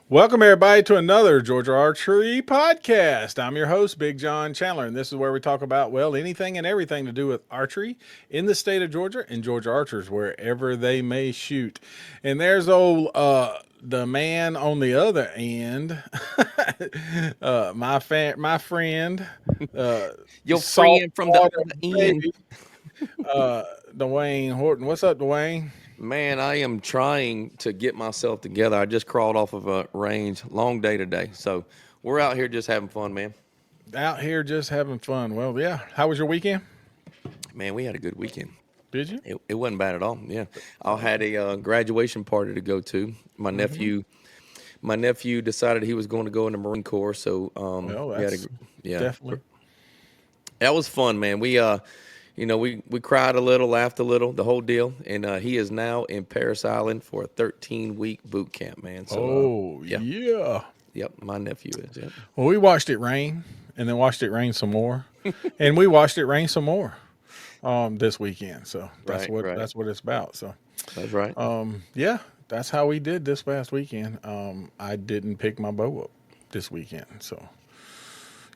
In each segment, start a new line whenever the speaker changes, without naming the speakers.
Welcome, everybody, to another Georgia Archery podcast. I'm your host, Big John Chandler, and this is where we talk about, well, anything and everything to do with archery in the state of Georgia and Georgia archers, wherever they may shoot. And there's the man on the other end, my friend, uh,
Your friend from the
saltwater
other end.
baby, Dwayne Horton. What's up, Dwayne?
Man, I am trying to get myself together. I just crawled off of a range. Long day today. So we're out here just having fun, man.
Out here just having fun. Well, yeah. How was your weekend?
Man, we had a good weekend.
Did you?
It wasn't bad at all. Yeah. I had a graduation party to go to. My nephew decided he was going to go in the Marine Corps. So
Well,
we had
that's
yeah.
definitely.
That was fun, man. We cried a little, laughed a little, the whole deal. And he is now in Paris Island for a 13-week boot camp, man. So
Oh,
yeah.
yeah.
Yep, my nephew is. Yep.
Well, we watched it rain and then watched it rain some more. And we watched it rain some more this weekend. So
Right.
that's what it's about. So
That's right.
yeah, that's how we did this past weekend. I didn't pick my bow up this weekend. So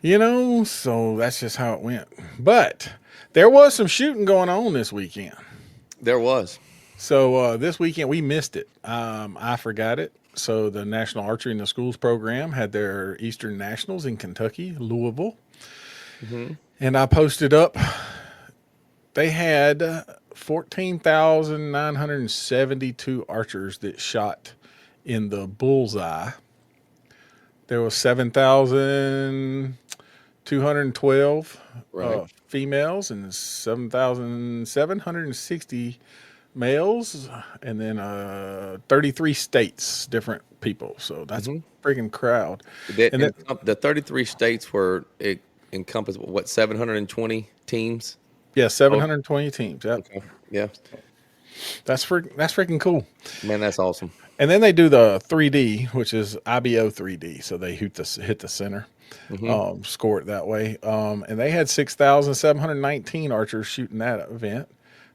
that's just how it went. But there was some shooting going on this weekend.
There was.
So this weekend we missed it. I forgot it. So the National Archery in the Schools program had their Eastern Nationals in Kentucky, Louisville, and I posted up. They had 14,972 archers that shot in the bullseye. There was 7,212
Right.
females and 7,760 males, and then 33 states, different people. So that's a freaking crowd. And then,
The 33 states were it encompassed what 720 teams.
yeah,
Oh,
720 teams. Yep.
okay. Yeah.
That's freaking cool.
Man, that's awesome.
And then they do the 3D, which is IBO 3D. So they hit the center, score it that way. And they had 6,719 archers shooting that event.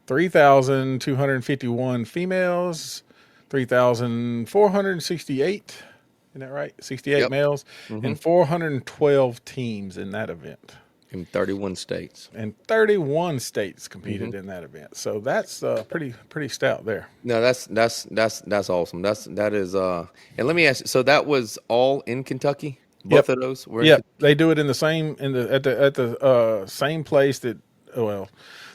3,251 females, 3,468. Isn't that right? 68
Yep.
males, and 412 teams in that event.
In 31 states.
And 31 states competed in that event. So that's pretty stout there.
No, that's awesome. That is and let me ask you, so that was all in Kentucky?
Yep.
Both of those were in
Yep. They do it in the same at the same place that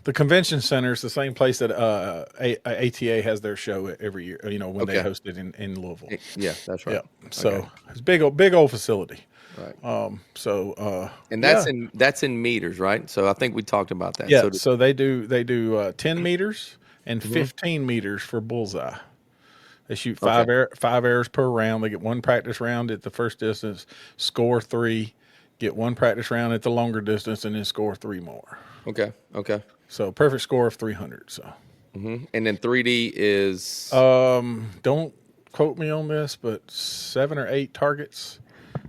the convention center is the same place that ATA has their show every year. When they
Okay.
host it in Louisville.
Yeah, that's right.
Yeah. So
Okay.
it's big old facility.
Right. And
Yeah.
that's in meters, right? So I think we talked about that.
Yeah.
So
So they do 10 meters and 15 meters for bullseye. They shoot
okay.
five arrows per round. They get one practice round at the first distance, score 3, get one practice round at the longer distance, and then score 3 more.
Okay.
So perfect score of 300. So
And then 3D is
don't quote me on this, but 7 or 8 targets,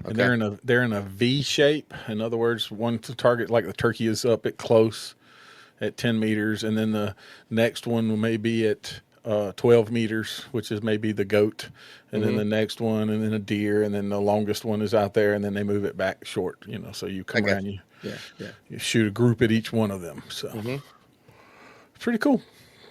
and
okay.
they're in a V shape. In other words, one to target like the turkey is up at close at 10 meters, and then the next one may be at 12 meters, which is maybe the goat, and then the next one, and then a deer, and then the longest one is out there, and then they move it back short. So you
I
come
got
around,
you. Yeah.
you shoot a group at each one of them. So it's pretty cool.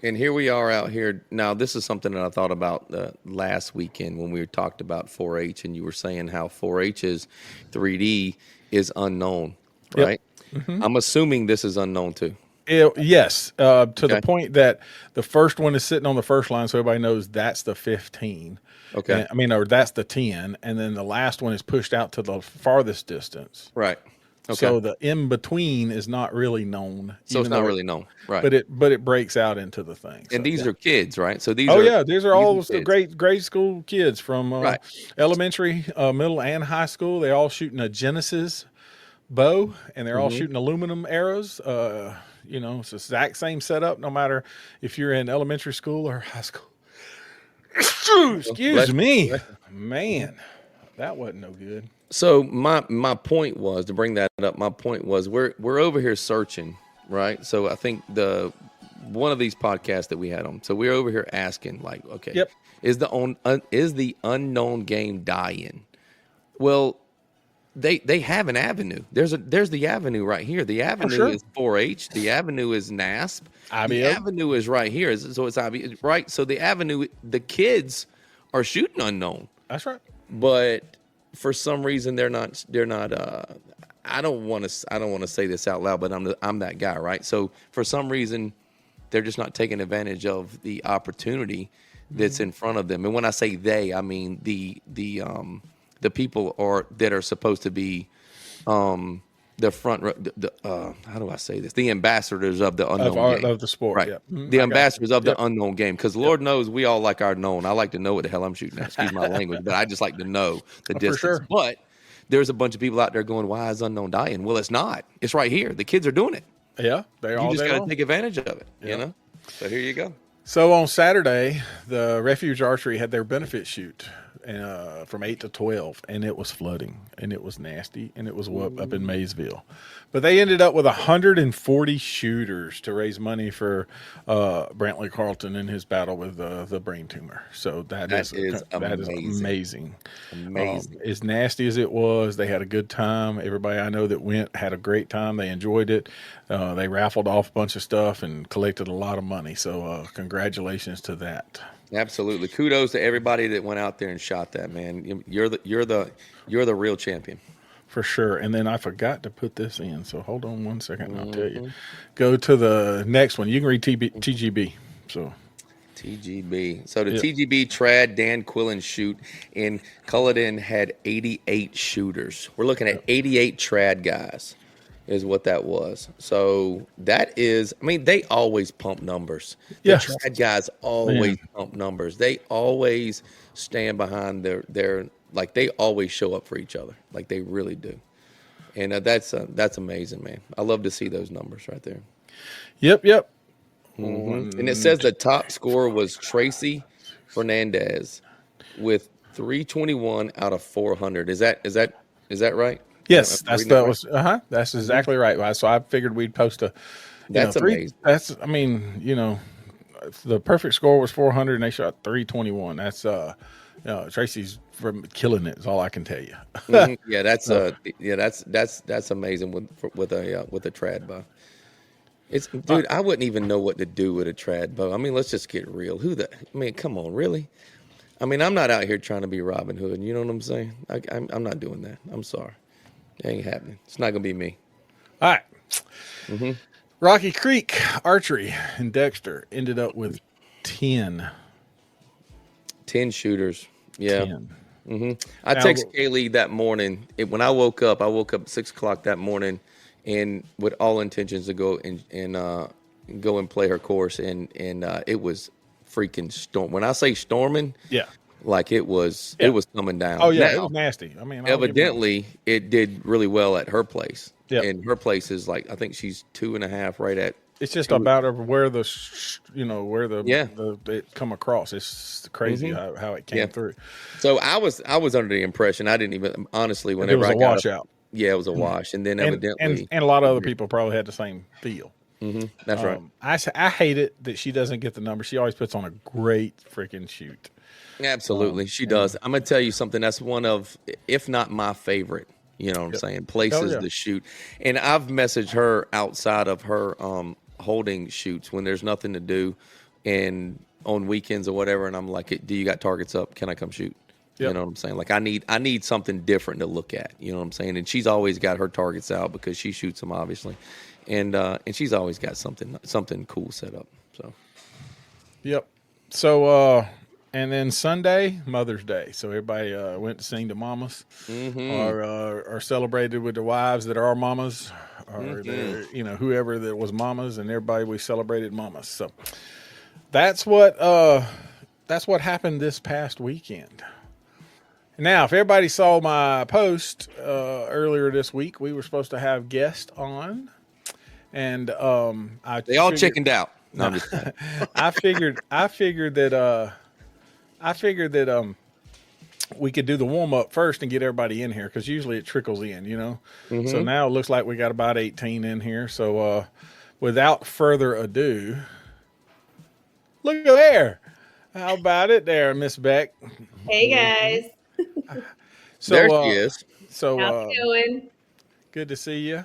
And here we are out here. Now, this is something that I thought about last weekend when we talked about 4-H, and you were saying how 4-H's 3D is unknown,
Yep.
right? I'm assuming this is unknown too.
Yes, to the
Okay.
point that the first one is sitting on the first line, so everybody knows that's the 15.
Okay.
Or that's the 10, and then the last one is pushed out to the farthest distance.
Right. Okay.
So the in between is not really known.
So it's not really known. Right.
But it breaks out into the thing.
And
So,
these
yeah.
are kids, right? So
Oh yeah, these are all the
kids.
grade school kids from
Right.
elementary, middle, and high school. They're all shooting a Genesis bow, and they're all shooting aluminum arrows. It's the exact same setup, no matter if you're in elementary school or high school. Excuse me, man, that wasn't no good.
So my point was to bring that up. My point was we're over here searching, right? So I think one of these podcasts that we had on. So we're over here asking, like, okay,
Yep.
is the unknown game dying? Well, they have an avenue. There's the avenue right here. The avenue
sure.
is 4-H. The avenue is NASP. The
IBO.
avenue is right here. So it's IBO, right. So the avenue, the kids are shooting unknown,
That's right.
but for some reason they're not. I don't want to say this out loud, but I'm that guy, right? So for some reason, they're just not taking advantage of the opportunity that's in front of them. And when I say they, I mean the people that are supposed to be the front. How do I say this? The ambassadors of the unknown game
Of the sport,
right?
yeah.
The ambassadors of the
Yep.
unknown game, because Lord knows we all like our known. I like to know what the hell I'm shooting at. Excuse my language, but I just like to know the distance.
sure.
But there's a bunch of people out there going, "Why is unknown dying?" Well, it's not. It's right here. The kids are doing it.
Yeah, they
You
all
just
day
got to
long.
take advantage of it.
Yeah.
You know. So here you go.
So on Saturday, the Refuge Archery had their benefit shoot from 8 to 12, and it was flooding, and it was nasty, and it was up in Maysville. But they ended up with 140 shooters to raise money for Brantley Carlton in his battle with the brain tumor. So that is amazing.
Amazing.
As nasty as it was, they had a good time. Everybody I know that went had a great time. They enjoyed it. They raffled off a bunch of stuff and collected a lot of money. So congratulations to that.
Absolutely. Kudos to everybody that went out there and shot that, man. You're the real champion.
For sure. And then I forgot to put this in. So hold on one second and I'll tell you. Go to the next one. You can read TGB. So
TGB. So the TGB trad Dan Quillen shoot in Culloden had 88 shooters. We're looking at 88 trad guys is what that was. So that is, I mean, they always pump numbers. The trad guys always pump numbers. They always stand behind their like they always show up for each other. Like they really do. And that's amazing, man. I love to see those numbers right there.
Yep.
And it says the top scorer was Tracy Fernandez with 321 out of 400. Is that right?
Yes, that's exactly right. So I figured we'd post
amazing.
I mean, the perfect score was 400 and they shot 321. That's Tracy's from killing it is all I can tell you.
Yeah, that's amazing with a trad bow. Dude, I wouldn't even know what to do with a trad bow. I mean, let's just get real. Come on, really? I mean, I'm not out here trying to be Robin Hood. You know what I'm saying? I'm not doing that. I'm sorry. It ain't happening. It's not going to be me.
All right. Rocky Creek Archery in Dexter ended up with 10
shooters. Yeah.
10.
I texted Kaylee that morning. When I woke up at 6:00 that morning, and with all intentions to go and play her course, and it was freaking storm. When I say storming, like it was coming down.
Oh yeah, it was nasty. I mean,
evidently it did really well at her place.
Yeah,
and her place is like I think she's 2.5 right at.
It's just about where it come across. It's crazy how it came through.
So I was under the impression I didn't even honestly whenever
it was
I
a
got
washout.
Yeah, it was a wash, and then evidently
and a lot of other people probably had the same feel.
That's right.
I hate it that she doesn't get the number. She always puts on a great freaking shoot.
Absolutely, she does. I'm gonna tell you something. That's one of, if not my favorite. You know what I'm saying? Places to shoot, and I've messaged her outside of her holding shoots when there's nothing to do, and on weekends or whatever. And I'm like, "Do you got targets up? Can I come shoot?" You know what I'm saying? Like I need something different to look at. You know what I'm saying? And she's always got her targets out because she shoots them obviously, and she's always got something cool set up. So.
Yep. So and then Sunday, Mother's Day. So everybody went to sing to mamas, or celebrated with their wives that are our mamas, or whoever that was mamas, and everybody we celebrated mamas. So that's what happened this past weekend. Now, if everybody saw my post earlier this week, we were supposed to have guests on, and they
all chickened out. No, I'm just
I figured that we could do the warm up first and get everybody in here because usually it trickles in, So now it looks like we got about 18 in here. So without further ado, Look at there. How about it there, Miss Beck?
Hey guys,
So,
There she is.
so
how's it going?
good to see you.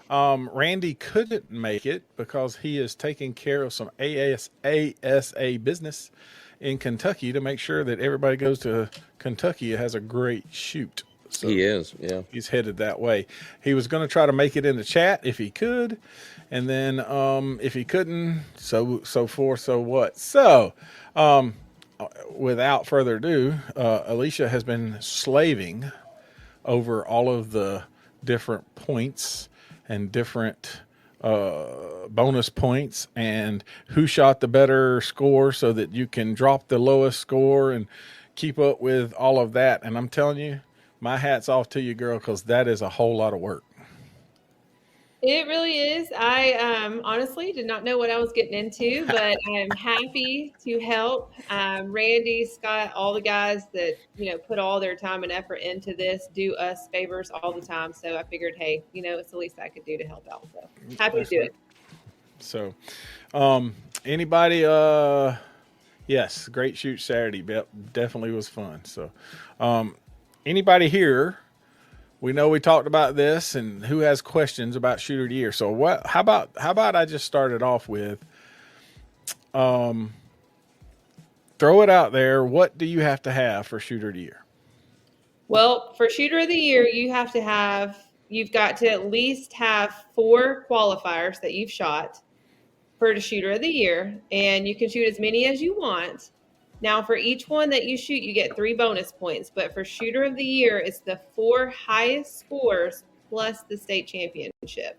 Randy couldn't make it because he is taking care of some ASA business in Kentucky to make sure that everybody goes to Kentucky has a great shoot. So
He is, yeah.
he's headed that way. He was going to try to make it in the chat if he could, and then if he couldn't, so forth, so what. So, without further ado, Alisha has been slaving over all of the different points and different bonus points and who shot the better score so that you can drop the lowest score and keep up with all of that. And I'm telling you, my hat's off to you, girl, because that is a whole lot of work.
It really is. I honestly did not know what I was getting into, but I'm happy to help. Randy, Scott, all the guys that put all their time and effort into this do us favors all the time. So I figured, hey, it's the least I could do to help out. So happy to do it.
So, anybody? Yes, great shoot Saturday. Definitely was fun. So, anybody here? We know we talked about this, and who has questions about shooter of the year? So, what? How about I just started off with, throw it out there. What do you have to have for shooter of the year?
Well, for shooter of the year, you've got to at least have 4 qualifiers that you've shot for the shooter of the year, and you can shoot as many as you want. Now, for each one that you shoot, you get 3 bonus points, but for shooter of the year, it's the 4 highest scores plus the state championship.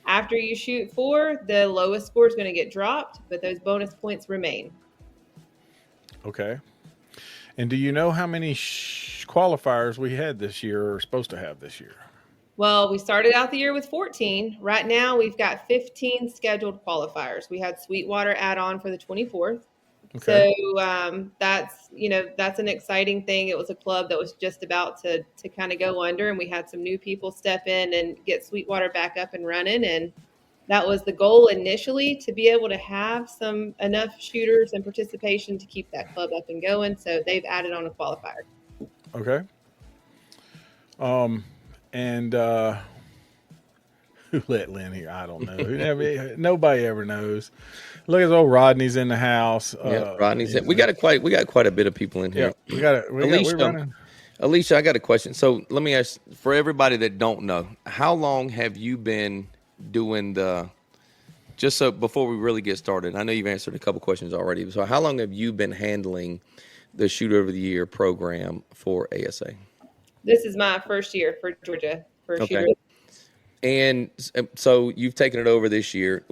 After you shoot 4, the lowest score is going to get dropped, but those bonus points remain.
Okay. And do you know how many qualifiers we had this year or are supposed to have this year?
Well, we started out the year with 14. Right now, we've got 15 scheduled qualifiers. We had Sweetwater add on for the 24th. Okay. So that's an exciting thing. It was a club that was just about to kind of go under, and we had some new people step in and get Sweetwater back up and running. And that was the goal initially, to be able to have enough shooters and participation to keep that club up and going. So they've added on a qualifier.
Okay. And who let Lynn here? I don't know. Nobody ever knows. Look at old Rodney's in the house.
Yeah, Rodney's in. We got quite a bit of people in here.
Yeah, we're running.
Alisha, I got a question. So let me ask, for everybody that don't know, how long have you been doing just so before we really get started, I know you've answered a couple questions already. So how long have you been handling the Shooter of the Year program for ASA?
This is my first year for Georgia for Shooter.
And so you've taken it over this year.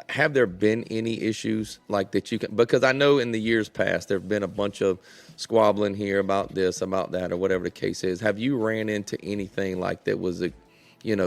Have there been any issues like that because I know in the years past, there have been a bunch of squabbling here about this, about that, or whatever the case is. Have you ran into anything like that was,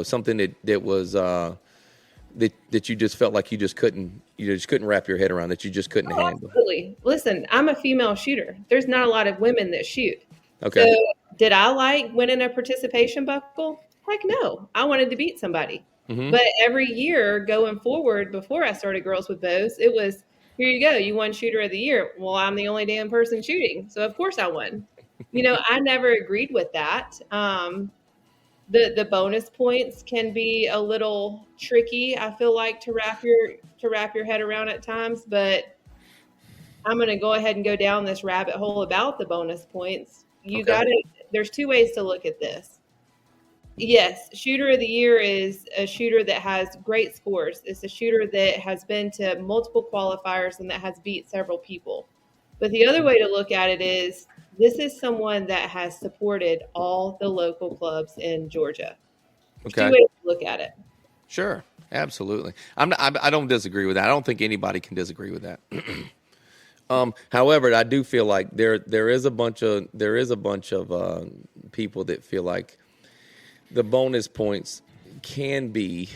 something that was, that you just felt like you just couldn't wrap your head around, that you just couldn't handle?
Absolutely. Listen, I'm a female shooter. There's not a lot of women that shoot.
Okay.
So did I like winning a participation buckle? Heck no. I wanted to beat somebody. Mm-hmm. But every year going forward, before I started Girls with Bows, it was, here you go. You won Shooter of the Year. Well, I'm the only damn person shooting. So of course I won. I never agreed with that. The bonus points can be a little tricky, I feel like, to wrap your head around at times, but I'm going to go ahead and go down this rabbit hole about the bonus points. There's 2 ways to look at this. Yes, Shooter of the Year is a shooter that has great scores. It's a shooter that has been to multiple qualifiers and that has beat several people. But the other way to look at it is, this is someone that has supported all the local clubs in Georgia.
Okay.
2 ways to look at it.
Sure, absolutely. I don't disagree with that. I don't think anybody can disagree with that. However, I do feel like there is a bunch of people that feel like the bonus points can be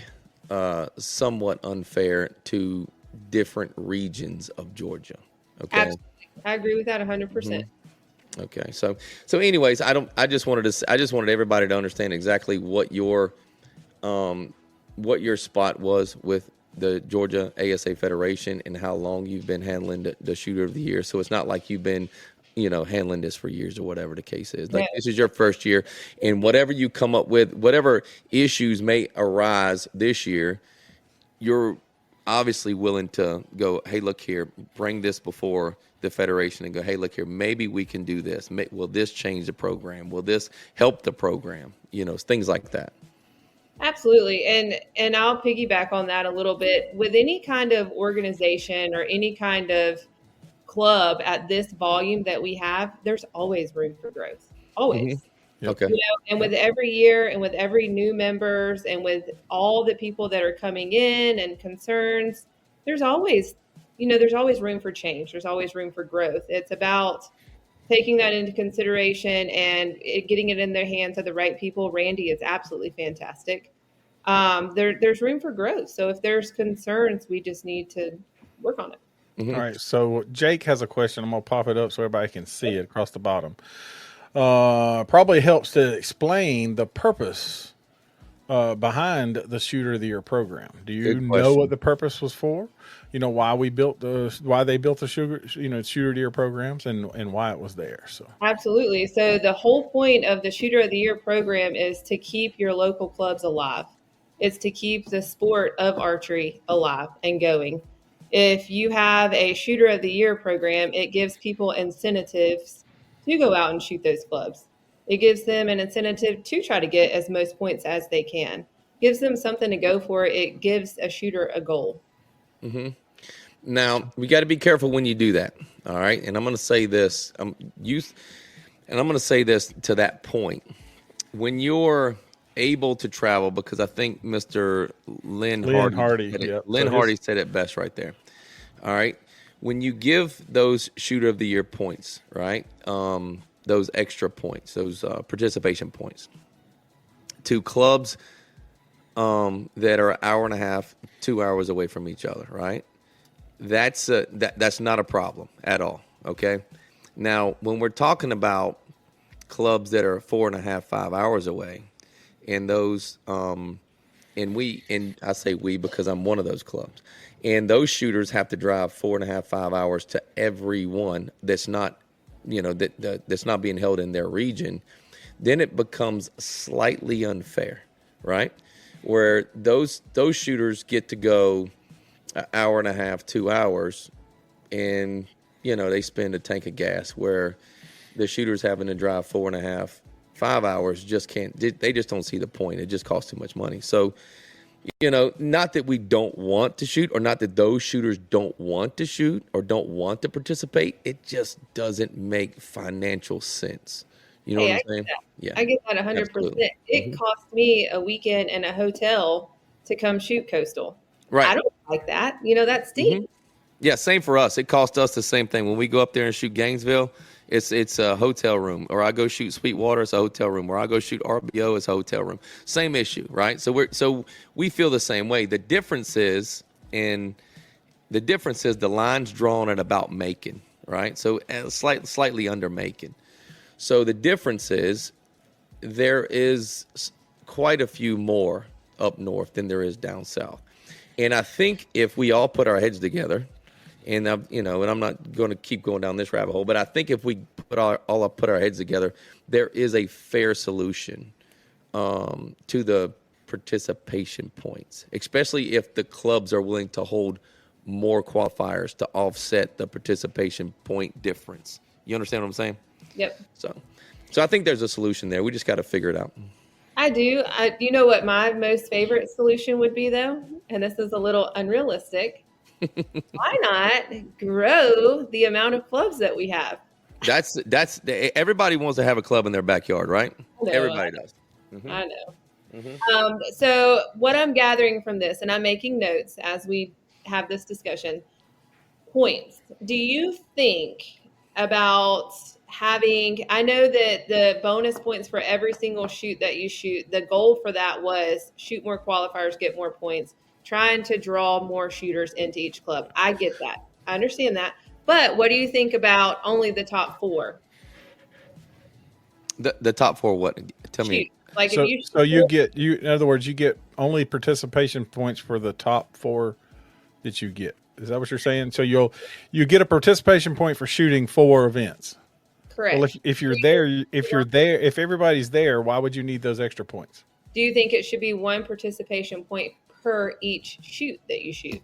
somewhat unfair to different regions of Georgia. Okay,
absolutely. I agree with that 100%.
Mm-hmm. Okay, so anyways, I just wanted everybody to understand exactly what your spot was with the Georgia ASA Federation and how long you've been handling the shooter of the year. So it's not like you've been, handling this for years or whatever the case is. Like this is your first year, and whatever you come up with, whatever issues may arise this year, you're obviously willing to go, hey, look here, bring this before the federation and go, hey, look here, maybe we can do this. Will this change the program? Will this help the program? Things like that.
Absolutely. And I'll piggyback on that a little bit. With any kind of organization or any kind of club at this volume that we have, there's always room for growth. Always.
Mm-hmm. Okay.
And with every year and with every new members and with all the people that are coming in and concerns, there's always room for change. There's always room for growth. It's about taking that into consideration and getting it in the hands of the right people. Randy is absolutely fantastic. There's room for growth. So if there's concerns, we just need to work on it.
Mm-hmm. All right. So Jake has a question. I'm going to pop it up so everybody can see it across the bottom. Probably helps to explain the purpose behind the Shooter of the Year program. Do you know what the purpose was for? Why they built the Shooter of the Year programs and why it was there. So
absolutely. So the whole point of the Shooter of the Year program is to keep your local clubs alive. It's to keep the sport of archery alive and going. If you have a Shooter of the Year program, it gives people incentives to go out and shoot those clubs. It gives them an incentive to try to get as most points as they can. Gives them something to go for. It gives a shooter a goal.
Mm-hmm. Now, we got to be careful when you do that, all right? And I'm going to say this, and I'm going to say this to that point. When you're able to travel, because I think Mr. Lynn Hardy said it best right there, all right? When you give those Shooter of the Year points, right, those extra points, those participation points, to clubs that are an hour and a half, 2 hours away from each other, right? That's not a problem at all, okay? Now, when we're talking about clubs that are 4.5, 5 hours away, and those, and I say we because I'm one of those clubs, and those shooters have to drive 4.5, 5 hours to every one that's not, that's not being held in their region, then it becomes slightly unfair, right? Where those shooters get to go an hour and a half, 2 hours, and they spend a tank of gas. Where the shooters having to drive 4.5, 5 hours just can't. They just don't see the point. It just costs too much money. So, not that we don't want to shoot, or not that those shooters don't want to shoot or don't want to participate. It just doesn't make financial sense. You know what I'm saying?
Yeah, I get that 100%. It cost me a weekend and a hotel to come shoot Coastal. Right. I don't like that. That stinks.
Mm-hmm. Yeah, same for us. It cost us the same thing. When we go up there and shoot Gainesville, it's a hotel room. Or I go shoot Sweetwater, it's a hotel room. Or I go shoot RBO, it's a hotel room. Same issue, right? So we feel the same way. The difference is the line's drawn at about Macon, right? So slightly under Macon. So the difference is there is quite a few more up north than there is down south. And I think if we all put our heads together, and and I'm not going to keep going down this rabbit hole, but I think if we put our heads together, there is a fair solution to the participation points, especially if the clubs are willing to hold more qualifiers to offset the participation point difference. You understand what I'm saying?
Yep.
So I think there's a solution there. We just got to figure it out.
I do. You know what my most favorite solution would be, though? And this is a little unrealistic. Why not grow the amount of clubs that we have?
That's everybody wants to have a club in their backyard, right? Everybody does.
Mm-hmm. I know. Mm-hmm. So what I'm gathering from this, and I'm making notes as we have this discussion, points. Do you think about having, I know that the bonus points for every single shoot that you shoot, the goal for that was shoot more qualifiers, get more points, trying to draw more shooters into each club. I get that. I understand that. But what do you think about only the top four?
The top four what? Tell me.
Like
in other words, you get only participation points for the top four that you get. Is that what you're saying? So you get a participation point for shooting 4 events.
Correct.
Well, if you're there, if everybody's there, why would you need those extra points?
Do you think it should be 1 participation point per each shoot that you shoot?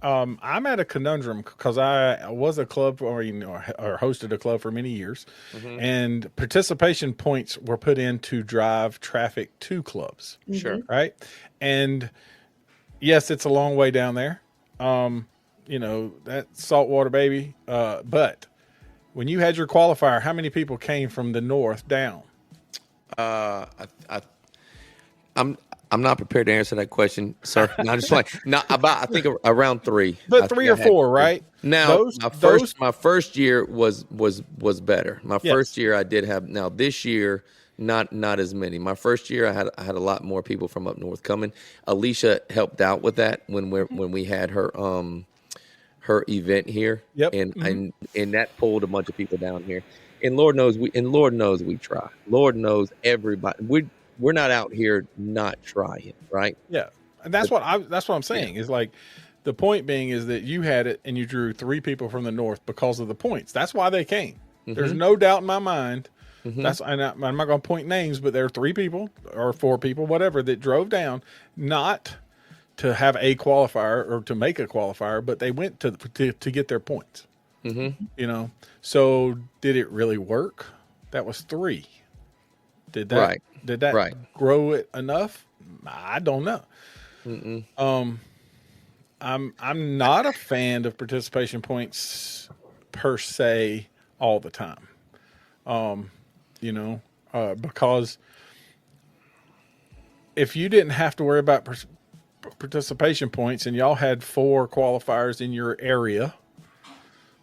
I'm at a conundrum because I was a club or hosted a club for many years, and participation points were put in to drive traffic to clubs.
Sure.
Right. And yes, it's a long way down there. That saltwater baby. But when you had your qualifier, how many people came from the north down?
I'm not prepared to answer that question, sir. No, I'm just like I think around 3.
But 3 or 4, right?
Now my first year was better. My first year I did have. Now this year not as many. My first year I had a lot more people from up north coming. Alisha helped out with that when we had her event here.
Yep.
And that pulled a bunch of people down here. And Lord knows we try. Lord knows everybody. We're not out here not trying, right?
Yeah. And that's what I'm saying. Is like the point being is that you had it and you drew 3 people from the north because of the points. That's why they came. There's no doubt in my mind. And I'm not going to point names, but there are 3 people or 4 people, whatever, that drove down not to have a qualifier or to make a qualifier, but they went to get their points. So did it really work? That was 3. Did that grow it enough? I don't know. I'm not a fan of participation points per se all the time. Because if you didn't have to worry about participation points and y'all had 4 qualifiers in your area,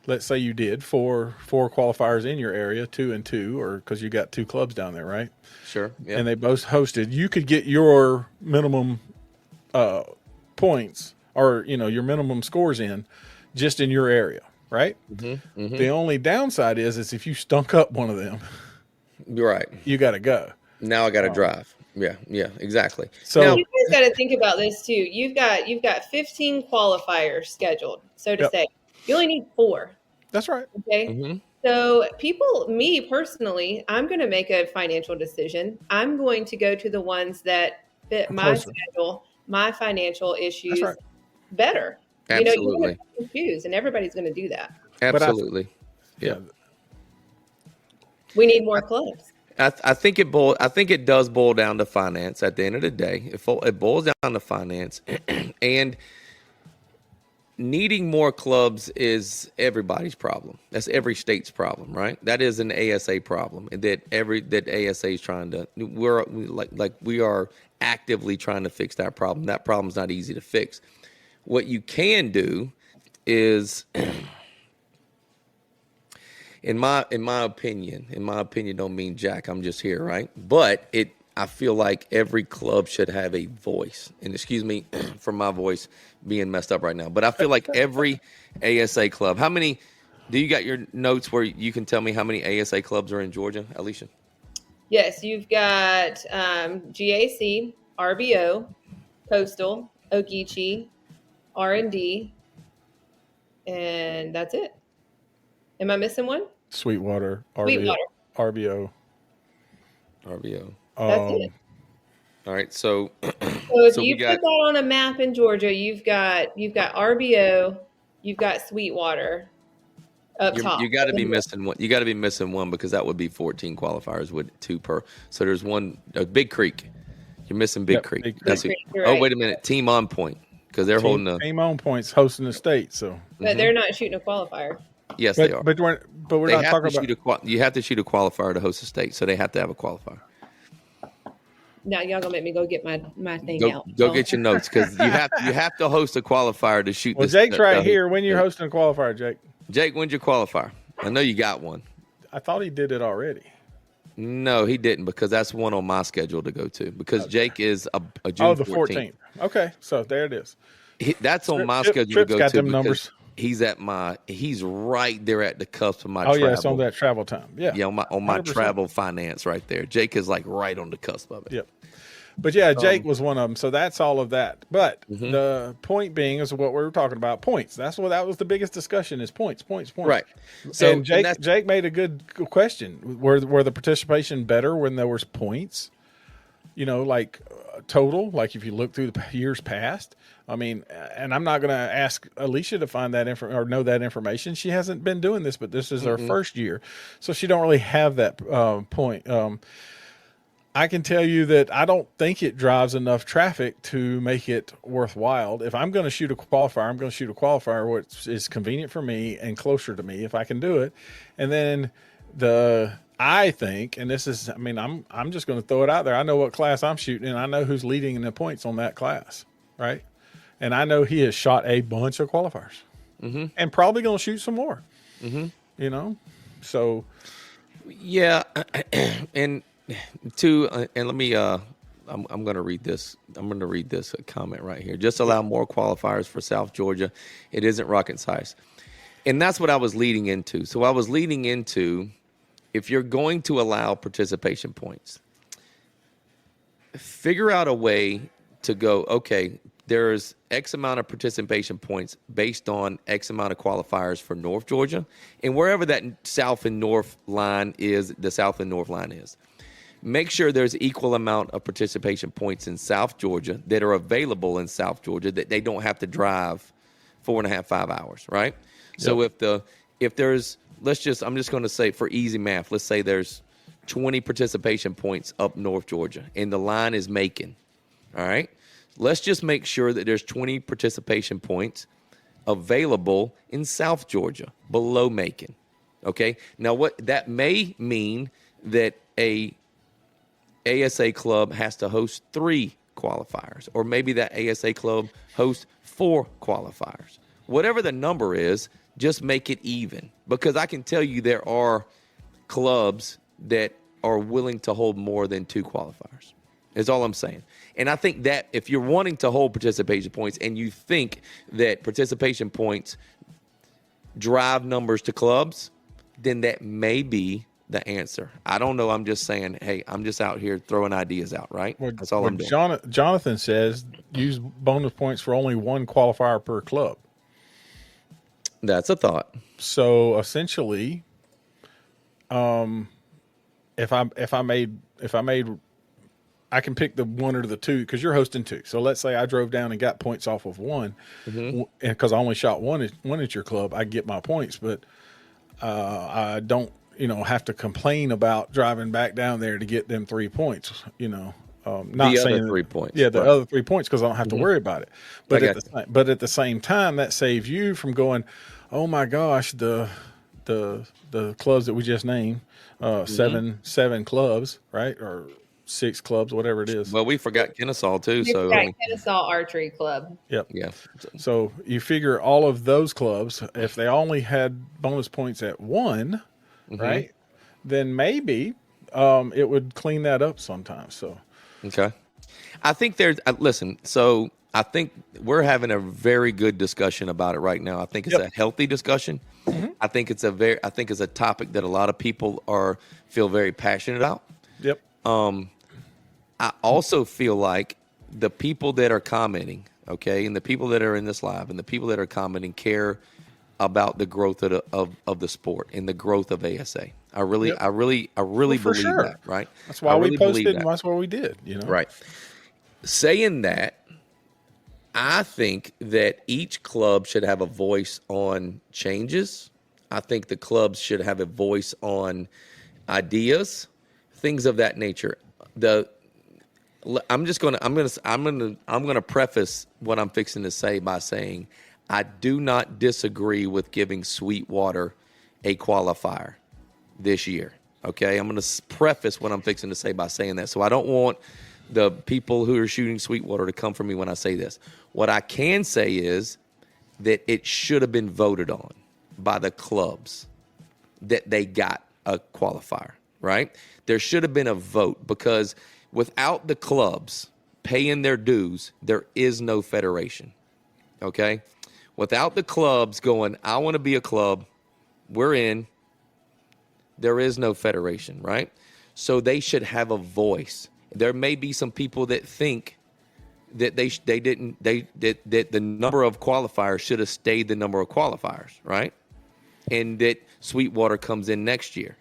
let's say you did 4 qualifiers in your area, 2 and 2, or because you got 2 clubs down there, right?
Sure. Yeah.
And they both hosted. You could get your minimum points or your minimum scores in just in your area, right? The only downside is if you stunk up one of them,
right,
you got to go.
Now I got to drive. Yeah, exactly.
So now, you guys got to think about this too. You've got 15 qualifiers scheduled, so to say. You only need 4.
That's right.
Okay. So me personally, I'm going to make a financial decision. I'm going to go to the ones that fit my schedule, my financial issues better.
Absolutely.
You're going to choose, and everybody's going to do that.
Absolutely. Yeah.
We need more clubs.
I think it does boil down to finance at the end of the day. It boils down to finance, and needing more clubs is everybody's problem. That's every state's problem, right? That is an ASA problem that ASA is trying to. We are actively trying to fix that problem. That problem's not easy to fix. What you can do is, in my opinion, don't mean jack. I'm just here, right? But I feel like every club should have a voice. And excuse me for my voice being messed up right now. But I feel like every ASA club. How many? Do you got your notes where you can tell me how many ASA clubs are in Georgia, Alisha?
Yes, you've got GAC, RBO, Coastal, Ogeechee, R&D, and that's it. Am I missing one?
Sweetwater, RBO.
That's it.
All right, so
if you put that on a map in Georgia, you've got RBO, you've got Sweetwater up top.
You got to be missing one. You got to be missing one because that would be 14 qualifiers with 2 per. So there's one. Big Creek. You're missing Big Creek.
Big
That's
Creek,
Oh, wait a minute. Team On Point because they're holding the
team On Point's hosting the state. So,
but they're not shooting a qualifier.
Yes, they are.
But we're not talking about.
You have to shoot a qualifier to host a state, so they have to have a qualifier.
Now y'all gonna make me go get my thing out.
Go get your notes because you have to host a qualifier to shoot.
Well, Jake's right here. When you're hosting a qualifier, Jake.
Jake, when's your qualifier? I know you got one.
I thought he did it already.
No, he didn't because that's one on my schedule to go to because Jake is a June 14th.
Okay, so there it is.
That's on my schedule to go
got
to
them numbers.
He's right there at the cusp of my travel.
Oh, yeah, it's on that travel time. Yeah.
Yeah, on my travel finance right there. Jake is like right on the cusp of it.
Yep. But yeah, Jake was one of them. So that's all of that. But the point being is what we were talking about, points. That was the biggest discussion is points.
Right. So
and Jake made a good question. Were the participation better when there was points? Like total, like if you look through the years past. I mean, and I'm not going to ask Alisha to find that or know that information. She hasn't been doing this, but this is her first year, so she don't really have that point. I can tell you that I don't think it drives enough traffic to make it worthwhile. If I'm going to shoot a qualifier, I'm going to shoot a qualifier which is convenient for me and closer to me if I can do it. And then I think, and this is, I mean, I'm just going to throw it out there. I know what class I'm shooting, and I know who's leading in the points on that class, right? And I know he has shot a bunch of qualifiers, and probably going to shoot some more. So
yeah, and let me. I'm going to read this. I'm going to read this comment right here. Just allow more qualifiers for South Georgia. It isn't rocket science, and that's what I was leading into. So I was leading into, if you're going to allow participation points, figure out a way to go, okay, there's X amount of participation points based on X amount of qualifiers for North Georgia, and wherever that south and north line is, the south and north line is. Make sure there's equal amount of participation points in South Georgia that are available in South Georgia, that they don't have to drive 4.5, 5 hours, right? Yep. So if there's, I'm just going to say for easy math, let's say there's 20 participation points up North Georgia, and the line is Macon, all right? Let's just make sure that there's 20 participation points available in South Georgia below Macon, okay? Now, what that may mean that a ASA club has to host 3 qualifiers, or maybe that ASA club hosts 4 qualifiers. Whatever the number is, just make it even, because I can tell you there are clubs that are willing to hold more than 2 qualifiers. Is all I'm saying. And I think that if you're wanting to hold participation points and you think that participation points drive numbers to clubs, then that may be the answer. I don't know. I'm just saying, hey, I'm just out here throwing ideas out, right? That's all I'm doing.
Jonathan says use bonus points for only 1 qualifier per club.
That's a thought.
So essentially, if I made I can pick the 1 or the 2 because you're hosting 2. So let's say I drove down and got points off of 1, and because I only shot one at your club, I get my points. But I don't, have to complain about driving back down there to get them 3 points. Not
the
saying
other 3 points.
Yeah, the other 3 points because I don't have to worry about it. But at the same time, that saves you from going, oh my gosh, the clubs that we just named, 7 clubs, right, or 6 clubs, whatever it is.
Well, we forgot Kennesaw too.
Kennesaw Archery Club.
Yep.
Yeah.
So you figure all of those clubs, if they only had bonus points at 1, right, then maybe it would clean that up sometimes. So.
Okay. I think listen, so I think we're having a very good discussion about it right now. I think it's a healthy discussion. I think it's a topic that a lot of people feel very passionate about.
Yep.
I also feel like the people that are commenting, okay, and the people that are in this live and the people that are commenting care about the growth of the sport and the growth of ASA. I really believe that, right?
That's why we posted, and that's what we did,
Right. Saying that, I think that each club should have a voice on changes. I think the clubs should have a voice on ideas, things of that nature. I'm gonna preface what I'm fixing to say by saying I do not disagree with giving Sweetwater a qualifier this year. Okay, I'm gonna preface what I'm fixing to say by saying that. So I don't want the people who are shooting Sweetwater to come for me when I say this. What I can say is that it should have been voted on by the clubs that they got a qualifier, right? There should have been a vote, because without the clubs paying their dues, there is no federation, okay? Without the clubs going, I want to be a club, we're in, there is no federation, right? So they should have a voice. There may be some people that think that that the number of qualifiers should have stayed the number of qualifiers, right? And that Sweetwater comes in next year.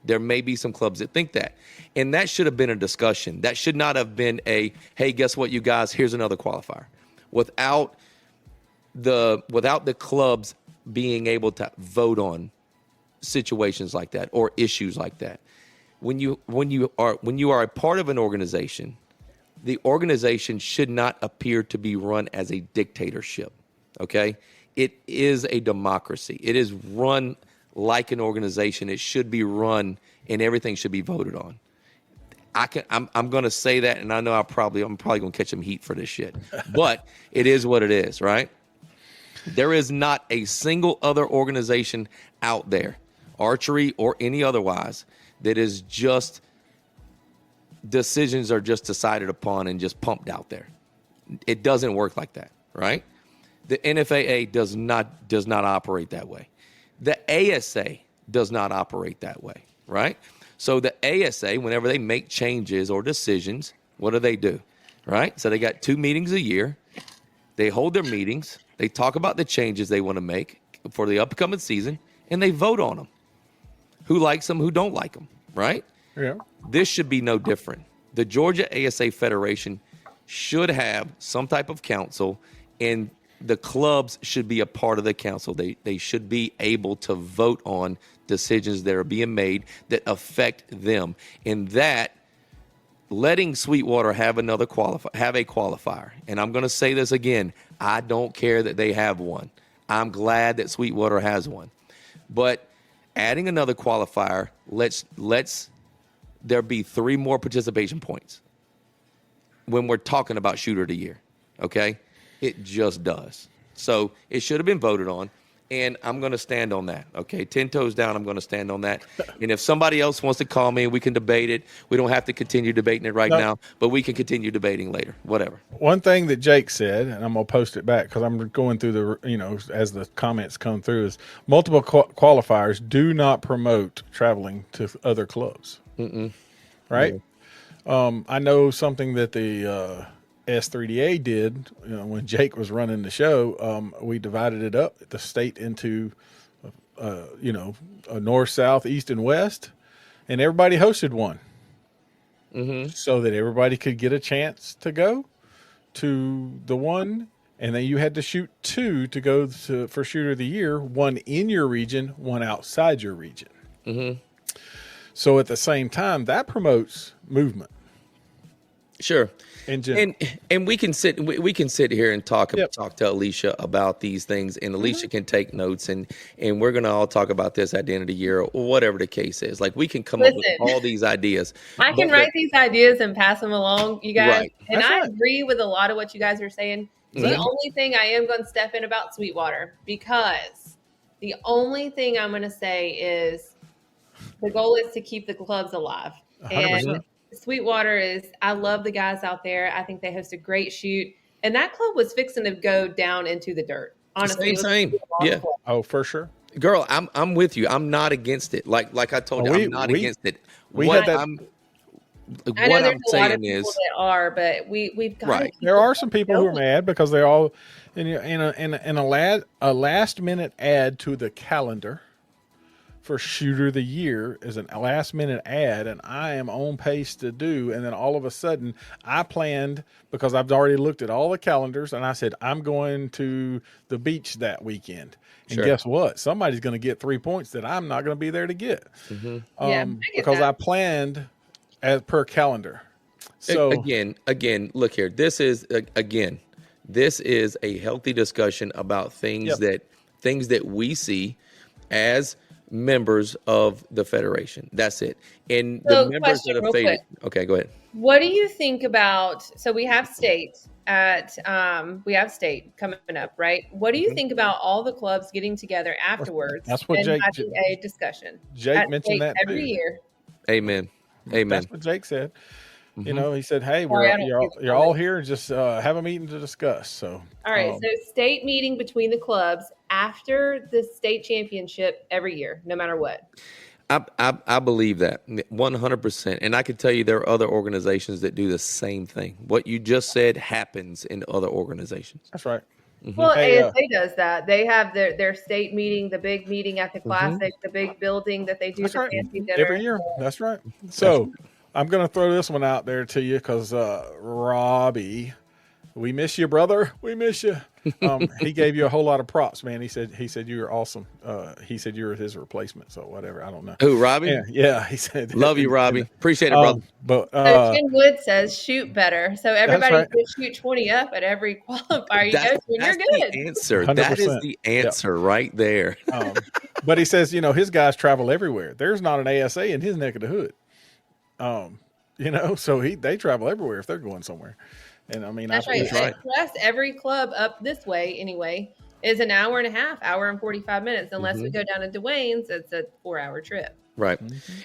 There may be some clubs that think that. And that should have been a discussion. That should not have been a, hey, guess what, you guys, here's another qualifier. Without the clubs being able to vote on situations like that or issues like that. When you are a part of an organization, the organization should not appear to be run as a dictatorship. Okay? It is a democracy. It is run like an organization. It should be run, and everything should be voted on. I'm going to say that, and I know I'm probably going to catch some heat for this shit. But it is what it is, right? There is not a single other organization out there, archery or any otherwise, that is just decisions are just decided upon and just pumped out there. It doesn't work like that, right? The NFAA does not operate that way. The ASA does not operate that way, right? So the ASA, whenever they make changes or decisions, what do? Right? So they got 2 meetings a year. They hold their meetings. They talk about the changes they want to make for the upcoming season, and they vote on them. Who likes them, who don't like them, right?
Yeah. This
should be no different. The Georgia ASA Federation should have some type of council, and the clubs should be a part of the council. They should be able to vote on decisions that are being made that affect them. And that, letting Sweetwater have a qualifier. And I'm going to say this again. I don't care that they have one. I'm glad that Sweetwater has one. But adding another qualifier lets there be 3 more participation points when we're talking about shooter of the year. Okay? It just does. So it should have been voted on, and I'm going to stand on that. Okay, 10 toes down, I'm going to stand on that. And if somebody else wants to call me, we can debate it. We don't have to continue debating it now, but we can continue debating later, whatever.
One thing that Jake said, and I'm going to post it back because I'm going through as the comments come through, is multiple qualifiers do not promote traveling to other clubs. Right? Yeah. I know something that the S3DA did, when Jake was running the show. We divided it up, the state, into, a north, south, east, and west, and everybody hosted one, so that everybody could get a chance to go to the one, and then you had to shoot 2 to go for shooter of the year, 1 in your region, 1 outside your region. So at the same time, that promotes movement.
Sure. And we can sit here and talk to Alisha about these things, and Alisha can take notes, and we're going to all talk about this at the end of the year or whatever the case is. Like, we can come up with all these ideas.
I can write these ideas and pass them along, you guys. Right. And I agree with a lot of what you guys are saying. The only thing I am going to step in about Sweetwater, because the only thing I'm going to say is the goal is to keep the clubs alive. 100%. And Sweetwater I love the guys out there. I think they host a great shoot. And that club was fixing to go down into the dirt. Honestly.
Same. Yeah.
Oh, for sure.
Girl, I'm with you. I'm not against it. Like I told you, I'm not against it.
What
I'm saying is
that are, but we've got
right.
There are some people who are mad because they're all in a last minute add to the calendar for shooter of the year is a last minute ad, and I am on pace to do. And then all of a sudden I planned, because I've already looked at all the calendars, and I said, I'm going to the beach that weekend. And guess what? Somebody's going to get 3 points that I'm not going to be there to get. Because I planned as per calendar. So
again, look here. This is a healthy discussion about things that we see as members of the federation. That's it. And the members that are faded. Okay, go ahead.
What do you think about, so we have state coming up, right? What do you think about all the clubs getting together afterwards?
That's what
Jake having a discussion.
Jake mentioned that
every year.
Amen.
That's what Jake said. He said, "Hey, you're all here. Just have a meeting to discuss." So,
all right. So, state meeting between the clubs after the state championship every year, no matter what.
I believe that 100%. And I can tell you there are other organizations that do the same thing. What you just said happens in other organizations.
That's right.
Well,
Hey,
ASA does that. They have their state meeting, the big meeting at the Classic, the big building that they do
that's
the
right.
fancy dinner.
Every year. That's right.
That's
So
right.
I'm going to throw this one out there to you because Robbie, we miss you, brother. We miss you. He gave you a whole lot of props, man. He said you were awesome. He said you were his replacement. So whatever. I don't know.
Who, Robbie?
Yeah. He said,
Love you, Robbie. Appreciate it, brother.
But
So Ken Wood says shoot better. So everybody
right.
should shoot 20 up at every qualifier you go to, and you're
That's
good.
the answer.
100%.
That is the answer right there.
But he says, his guys travel everywhere. There's not an ASA in his neck of the hood. So they travel everywhere if they're going somewhere. And I mean,
That's right. Plus, every club up this way, anyway, is an hour and a half, hour and 45 minutes. Unless we go down to Dwayne's, it's a 4-hour trip.
Right.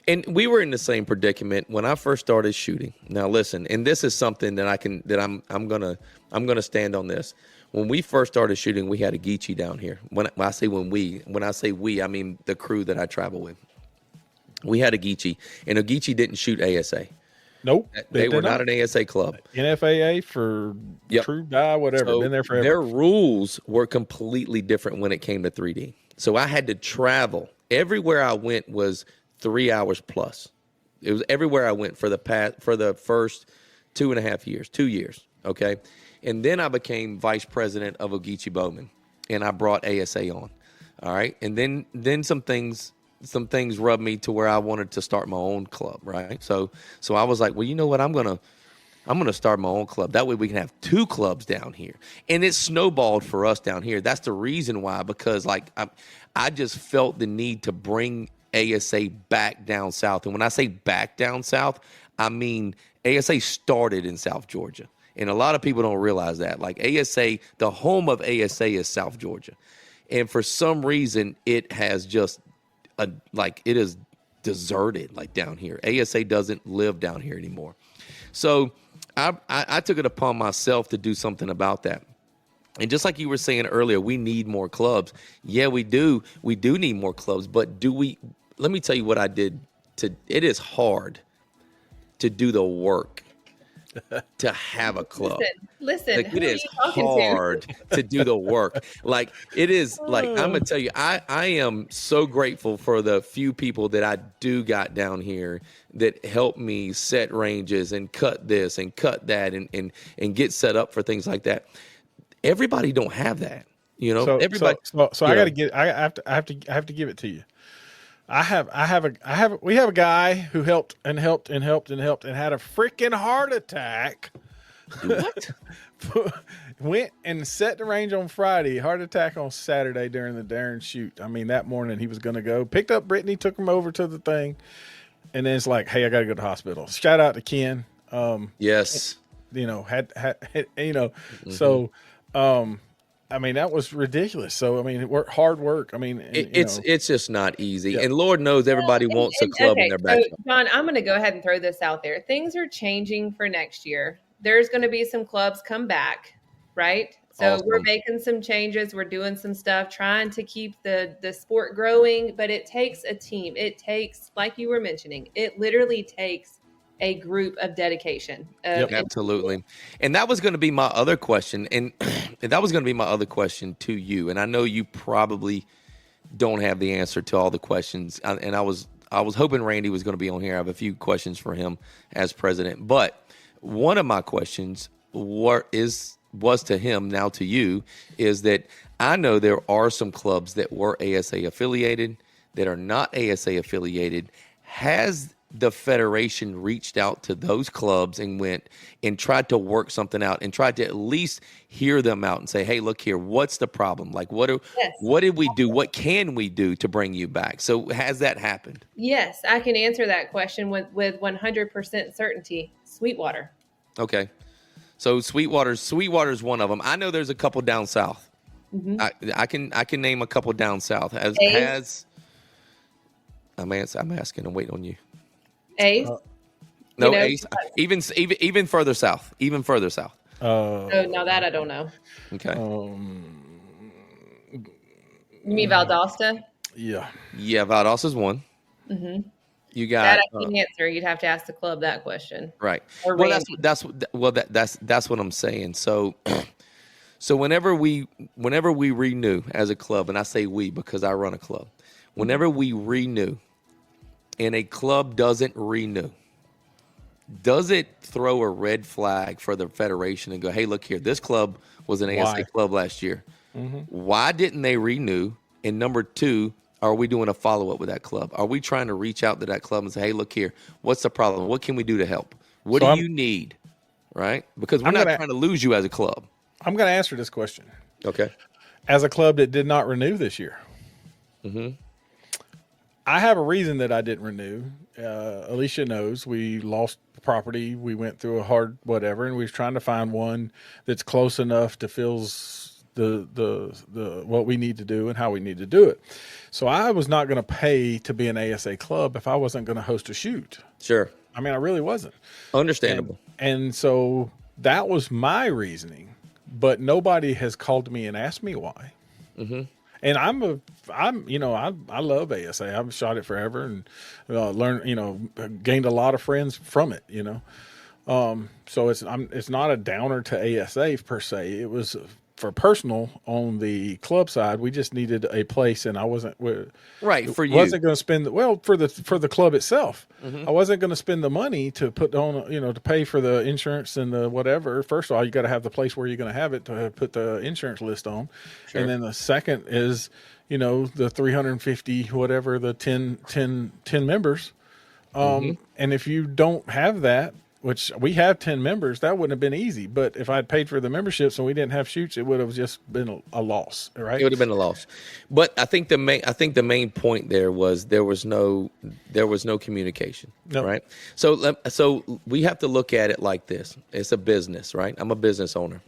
And we were in the same predicament when I first started shooting. Now listen, and this is something that I'm gonna stand on this. When we first started shooting, we had a Geechee down here. When I say we, I mean the crew that I travel with. We had a Geechee, and a Geechee didn't shoot ASA.
Nope.
They were not an ASA club.
NFAA for true die, whatever.
So
been there forever.
Their rules were completely different when it came to 3D. So I had to travel. Everywhere I went was 3 hours plus. It was everywhere I went for the first 2 years. Okay. And then I became vice president of Evgeni Bowman, and I brought ASA on. All right. And then some things rubbed me to where I wanted to start my own club, right? So I was like, well, you know what? I'm gonna start my own club. That way we can have 2 clubs down here. And it snowballed for us down here. That's the reason why, because I just felt the need to bring ASA back down south. And when I say back down south, I mean ASA started in South Georgia. And a lot of people don't realize that. Like ASA, the home of ASA is South Georgia. And for some reason, it has just it is deserted like down here. ASA doesn't live down here anymore. So I took it upon myself to do something about that. And just like you were saying earlier, we need more clubs. Yeah, we do. We do need more clubs. But do we? Let me tell you what I did. It is hard to do the work to have a club.
Listen.
Like, it is hard to do the work. Like it is. Like I'm gonna tell you, I am so grateful for the few people that I do got down here that help me set ranges and cut this and cut that and get set up for things like that. Everybody don't have that, everybody.
So I have to give it to you. We have a guy who helped and had a freaking heart attack.
What?
Went and set the range on Friday, heart attack on Saturday during the Darren shoot. I mean, that morning he was going to go, picked up Brittany, took him over to the thing. And then it's like, hey, I got to go to the hospital. Shout out to Ken.
Yes.
So, I mean, that was ridiculous. So, I mean, hard work. I mean,
it's just not easy. Yeah. And Lord knows everybody wants a club in their backyard.
So, John, I'm going to go ahead and throw this out there. Things are changing for next year. There's going to be some clubs come back, right? So We're making some changes. We're doing some stuff, trying to keep the sport growing, but it takes a team. It takes, like you were mentioning, it literally takes a group of dedication.
Absolutely. And that was going to be my other question. And that was going to be my other question to you. And I know you probably don't have the answer to all the questions. And I was hoping Randy was going to be on here. I have a few questions for him as president. But one of my questions was to him, now to you, is that I know there are some clubs that were ASA affiliated that are not ASA affiliated. Has the federation reached out to those clubs and went and tried to work something out and tried to at least hear them out and say, hey, look here, what's the problem? Like, what did we do? What can we do to bring you back? So has that happened?
Yes, I can answer that question with 100% certainty. Sweetwater.
Okay. So Sweetwater's one of them. I know there's a couple down south. Mm-hmm. I can name a couple down south. I'm asking. I'm waiting on you.
Ace.
No, Ace. Even further south. Even further south.
No, that I don't know.
Okay.
You mean Valdosta?
Yeah.
Yeah, Valdosta's one.
Mm-hmm.
You got
That I can answer. You'd have to ask the club that question.
right.
Or
Well,
Randy.
that's what I'm saying. So so whenever we renew as a club, and I say we because I run a club, whenever we renew and a club doesn't renew, does it throw a red flag for the federation and go, hey, look here, this club was an ASA club last year. Why didn't they renew? And number two, are we doing a follow-up with that club? Are we trying to reach out to that club and say, hey, look here, what's the problem? What can we do to help? What do you need? Right? Because we're not trying to lose you as a club.
I'm going to answer this question.
Okay.
As a club that did not renew this year, I have a reason that I didn't renew. Alisha knows we lost property. We went through a hard whatever, and we was trying to find one that's close enough to fills the what we need to do and how we need to do it. So I was not going to pay to be an ASA club if I wasn't going to host a shoot.
Sure.
I mean, I really wasn't.
Understandable.
And so that was my reasoning, but nobody has called me and asked me why. And I love ASA. I've shot it forever and learned, gained a lot of friends from it, So it's not a downer to ASA per se. It was for personal on the club side. We just needed a place, and I wasn't
for you.
Wasn't going to spend for the club itself. I wasn't going to spend the money to put on, to pay for the insurance and the whatever. First of all, you got to have the place where you're going to have it to put the insurance list on. Sure. And then the second is, the 350, whatever, the 10 members. And if you don't have that, which we have 10 members, that wouldn't have been easy. But if I had paid for the memberships and we didn't have shoots, it would have just been a loss, right?
It would have been a loss. But I think the main point there was there was no communication, right? So we have to look at it like this. It's a business, right? I'm a business owner.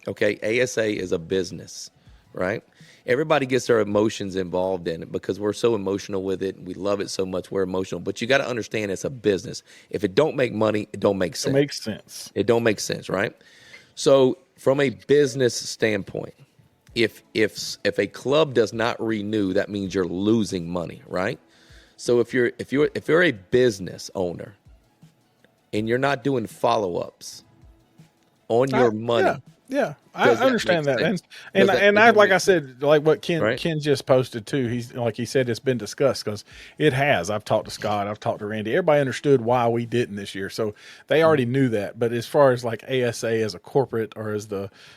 Okay, ASA is a business, right? Everybody gets their emotions involved in it because we're so emotional with it. We love it so much. We're emotional. But you got to understand it's a business. If it don't make money, it don't make sense.
It makes sense.
It don't make sense, right? So from a business standpoint, if a club does not renew, that means you're losing money, right? So if you're a business owner and you're not doing follow-ups on your money.
Yeah, I understand that. And I, like I said, like what Ken just posted too, he's like he said, it's been discussed because it has. I've talked to Scott, I've talked to Randy. Everybody understood why we didn't this year. So they already knew that. But as far as like ASA as a corporate or as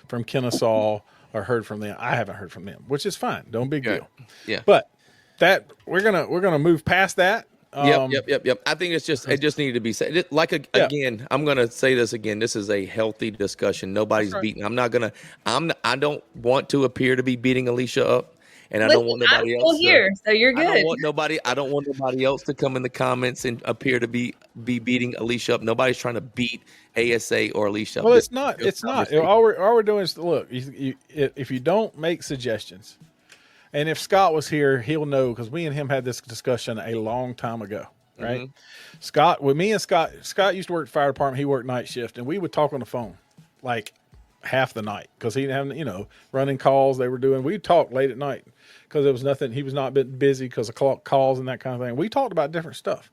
from Kennesaw or heard from them, I haven't heard from them, which is fine. Don't big deal.
Yeah.
But that we're gonna move past that.
Yep. I think it just needed to be said. Again, I'm gonna say this again. This is a healthy discussion. Nobody's beating. I don't want to appear to be beating Alisha up, and I don't want nobody else.
Here, so you're good.
I don't want nobody else to come in the comments and appear to be beating Alisha up. Nobody's trying to beat ASA or Alisha up.
Well, it's not. It's not. All we're doing is look. If you don't make suggestions. And if Scott was here, he'll know because we and him had this discussion a long time ago, right? Scott used to work at the fire department. He worked night shift, and we would talk on the phone like half the night because he'd have, running calls they were doing. We'd talk late at night because there was nothing. He was not been busy because of calls and that kind of thing. We talked about different stuff.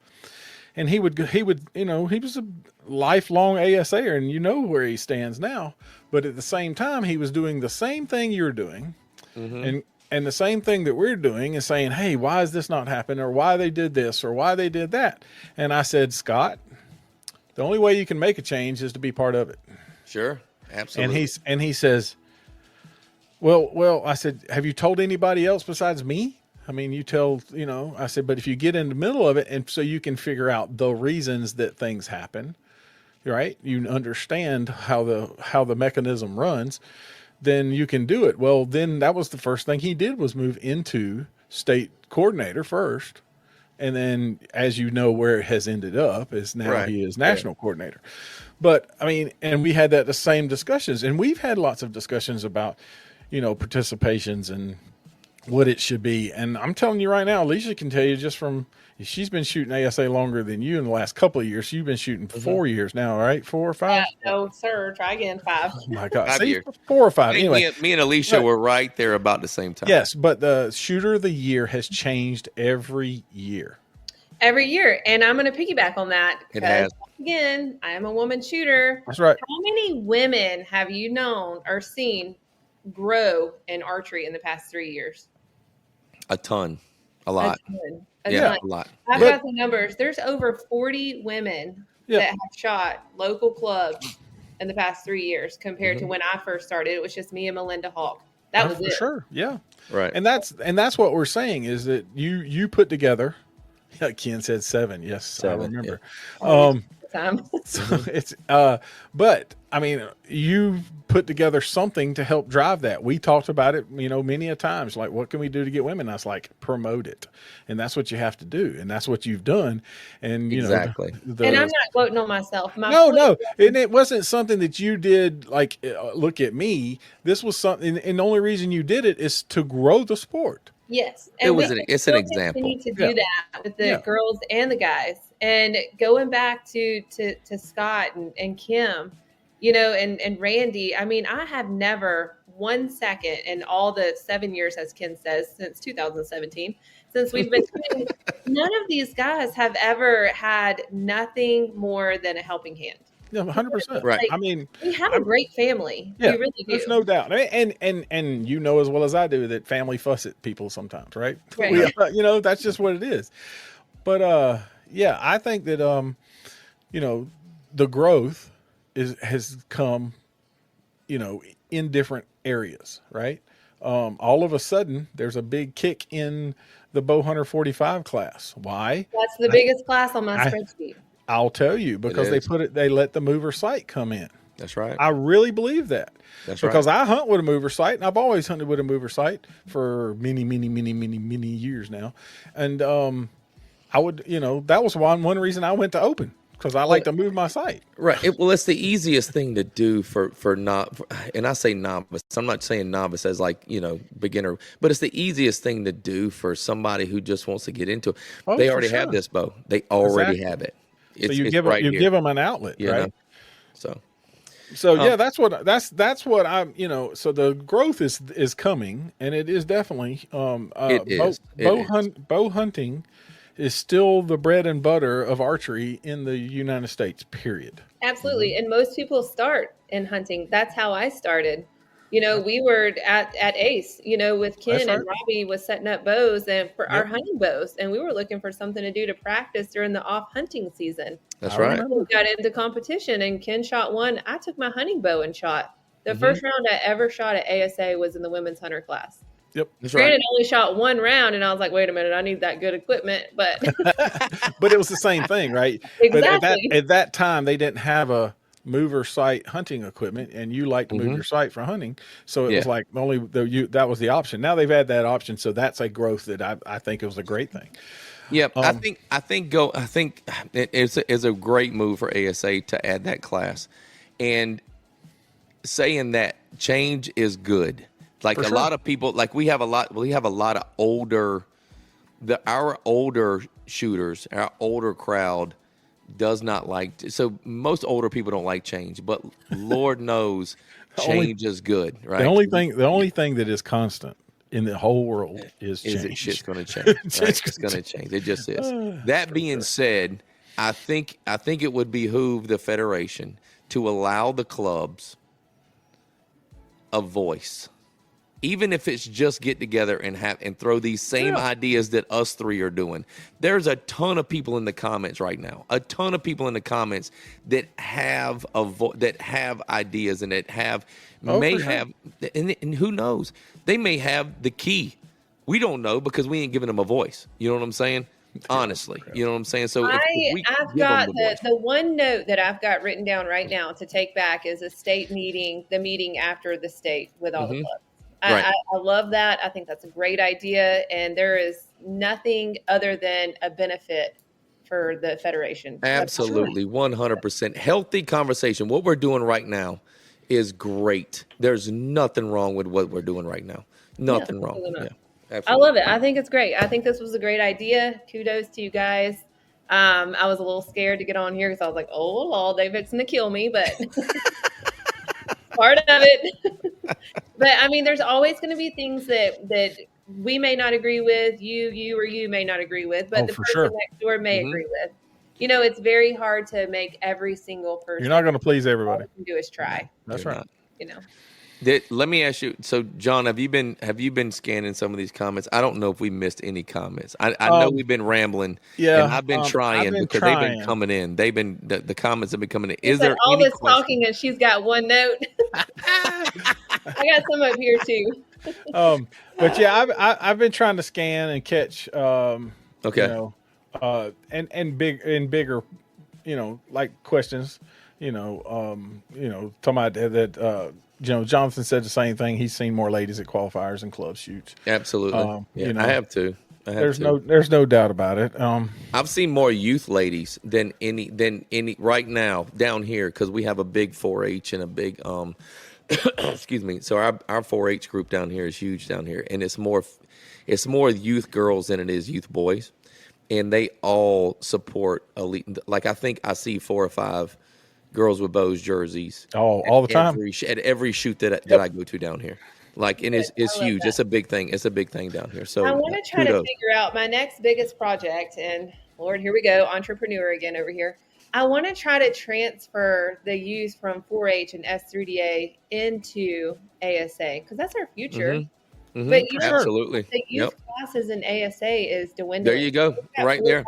And he was a lifelong ASAer, and where he stands now. But at the same time, he was doing the same thing you're doing. And the same thing that we're doing is saying, hey, why is this not happening? Or why they did this or why they did that? And I said, Scott, the only way you can make a change is to be part of it.
Sure. Absolutely.
And he says, well, I said, have you told anybody else besides me? I mean, I said, but if you get in the middle of it and so you can figure out the reasons that things happen, right? You understand how the mechanism runs. Then you can do it. Well, then that was the first thing he did was move into state coordinator first. And then, as you know, where it has ended up is now he is national coordinator. But I mean, and we had the same discussions, and we've had lots of discussions about, participations and what it should be. And I'm telling you right now, Alisha can tell you just from, she's been shooting ASA longer than you in the last couple of years. You've been shooting 4 years now, right? 4 or 5?
No, sir. Try again. 5.
Oh my God.
5 years.
4 or 5. Anyway,
me and Alisha were right there about the same time.
Yes, but the shooter of the year has changed every year.
Every year. And I'm going to piggyback on that
It
because,
has.
again, I am a woman shooter.
That's right.
How many women have you known or seen grow in archery in the past 3 years?
A ton. A lot.
A
Yeah,
ton.
a lot.
I've
Yeah.
got the numbers. There's over 40 women
Yeah.
that have shot local clubs in the past 3 years compared to when I first started. It was just me and Melinda Hawk. That was
For
it.
sure. Yeah.
Right.
And that's what we're saying is that you put together. Yeah, Ken said 7. Yes,
7,
I remember.
Time.
So it's but I mean, you put together something to help drive that. We talked about it, many a times. Like, what can we do to get women? That's like promote it, and that's what you have to do, and that's what you've done. And
exactly.
And I'm not quoting on myself.
No, and it wasn't something that you did. Like, look at me. This was something, and the only reason you did it is to grow the sport.
Yes. And
it's an example.
We need to do that with the girls and the guys. And going back to Scott and Kim, and Randy, I mean, I have never 1 second in all the 7 years, as Ken says, since 2017, since we've been doing, none of these guys have ever had nothing more than a helping hand.
Yeah, 100%.
Right.
I mean,
we have a great family.
Yeah,
we really do.
There's no doubt. And you know as well as I do that family fuss at people sometimes, right?
Right.
That's just what it is. But I think that the growth has come, in different areas, right? All of a sudden there's a big kick in the bow hunter 45 class. Why?
That's the biggest class on my spreadsheet.
I'll tell you, because they let the mover sight come in.
That's right.
I really believe that.
That's
because
right.
I hunt with a mover sight, and I've always hunted with a mover sight for many years now. And I would, that was one reason I went to open, because I like to move my sight.
Right. It's the easiest thing to do and I say novice. I'm not saying novice as like, beginner, but it's the easiest thing to do for somebody who just wants to get into it. They already have this bow. They already have it.
So you give them an outlet, right? So that's what I'm, so the growth is coming, and it is definitely, bow hunting is still the bread and butter of archery in the United States, period.
Absolutely. Mm-hmm. And most people start in hunting. That's how I started. We were at ACE, with Ken and Robbie was setting up bows and for our hunting bows. And we were looking for something to do to practice during the off hunting season.
That's right.
We got into competition and Ken shot one. I took my hunting bow and shot. The first round I ever shot at ASA was in the women's hunter class.
Yep.
Granted, only shot one round, and I was like, wait a minute, I need that good equipment. But
but it was the same thing, right?
Exactly.
But at that time, they didn't have a mover sight hunting equipment, and you like to move your sight for hunting, so it was like that was the option. Now they've had that option, so that's a growth that I think it was a great thing.
Yep, I think it's a great move for ASA to add that class, and saying that change is good. Like a lot of people, like we have a lot of older, our older shooters, our older crowd does not like, so most older people don't like change, but Lord knows change is good, right?
The only thing that is constant in the whole world is change.
Shit's going to change. Right? It's going to change. It just is. That being said, I think it would behoove the Federation to allow the clubs a voice. Even if it's just get together and throw these same ideas that us three are doing. There's a ton of people in the comments right now. A ton of people in the comments that have that have ideas and that have and who knows? They may have the key. We don't know because we ain't giving them a voice. You know what I'm saying? Honestly, you know what I'm saying? So
I've got the one note that I've got written down right now to take back is a state meeting, the meeting after the state with all the clubs. I love that. I think that's a great idea. And there is nothing other than a benefit for the Federation.
Absolutely. 100%. Healthy conversation. What we're doing right now is great. There's nothing wrong with what we're doing right now. Nothing wrong. Yeah, absolutely.
I love it. I think it's great. I think this was a great idea. Kudos to you guys. I was a little scared to get on here because I was like, oh, Lord, they're fixing to kill me. But part of it. But I mean, there's always going to be things that we may not agree with, you may not agree with, but the
for
person
sure.
next door may agree with. You know, it's very hard to make every single person.
You're not going to please
All
everybody.
you can do is try.
That's
You're
right.
not.
You know.
Let me ask you. So, John, have you been scanning some of these comments? I don't know if we missed any comments. I know we've been rambling.
Yeah,
and I've been trying because they've been coming in. They've been the comments have been coming in. Is there
all
any
this
question?
talking and she's got one note? I got some up here too.
But yeah, I've been trying to scan and catch.
Okay.
You know, and bigger, you know, like questions. You know, talking about that. You know, Jonathan said the same thing. He's seen more ladies at qualifiers and club shoots.
Absolutely.
You know,
I have too.
There's no doubt about it.
I've seen more youth ladies than any right now down here because we have a big 4-H and a big excuse me. So our 4-H group down here is huge down here, and it's more youth girls than it is youth boys, and they all support elite. Like I think I see 4 or 5 girls with bows jerseys
all the time
at every shoot that I go to down here. Like, and it's huge. That. It's a big thing. It's a big thing down here. So
I want to try to figure out my next biggest project. And Lord, here we go, entrepreneur again over here. I want to try to transfer the youth from 4-H and S3DA into ASA because that's our future.
Mm-hmm. Mm-hmm.
But
absolutely,
the youth classes in ASA is dwindling.
There you go, right there.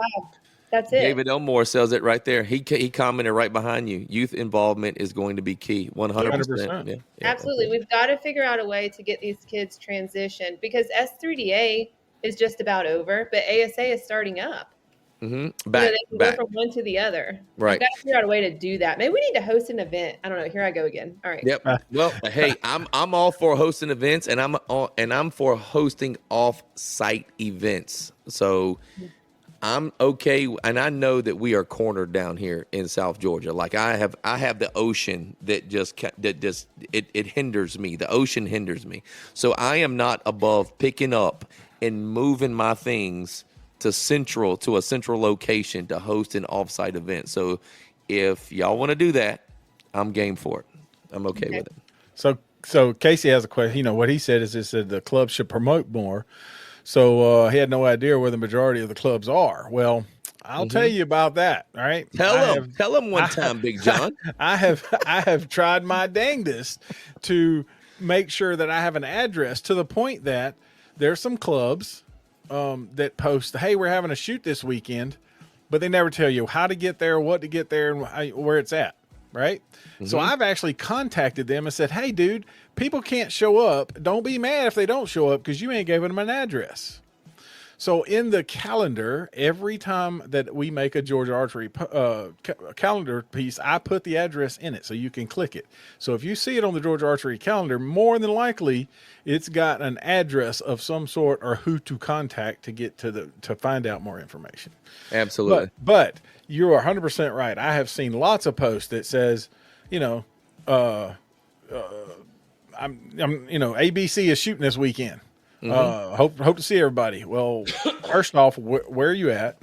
That's it.
David Elmore says it right there. He commented right behind you. Youth involvement is going to be key. 100%. Yeah.
Absolutely. We've got to figure out a way to get these kids transitioned because S3DA is just about over, but ASA is starting up.
Mm-hmm.
Back. Go from one to the other.
Right.
We've got to figure out a way to do that. Maybe we need to host an event. I don't know. Here I go again. All right.
Yep. Well, hey, I'm all for hosting events, and I'm for hosting off-site events. So. I'm okay, and I know that we are cornered down here in South Georgia. Like I have the ocean that it hinders me. The ocean hinders me. So I am not above picking up and moving my things to a central location to host an offsite event. So if y'all want to do that, I'm game for it. I'm okay with it.
So Casey has a question. You know what he said is that the club should promote more. So he had no idea where the majority of the clubs are. Well, I'll tell you about that. All right.
Tell him one time, Big John.
I have tried my dangest to make sure that I have an address to the point that there's some clubs that post, hey, we're having a shoot this weekend, but they never tell you how to get there, what to get there, and where it's at. Right. Mm-hmm. So I've actually contacted them and said, hey, dude, people can't show up. Don't be mad if they don't show up because you ain't giving them an address. So in the calendar, every time that we make a Georgia Archery calendar piece, I put the address in it so you can click it. So if you see it on the Georgia Archery calendar, more than likely it's got an address of some sort or who to contact to get to find out more information.
Absolutely.
But you are 100% right. I have seen lots of posts that says, you know, ABC is shooting this weekend. Hope to see everybody. Well, first off, where are you at?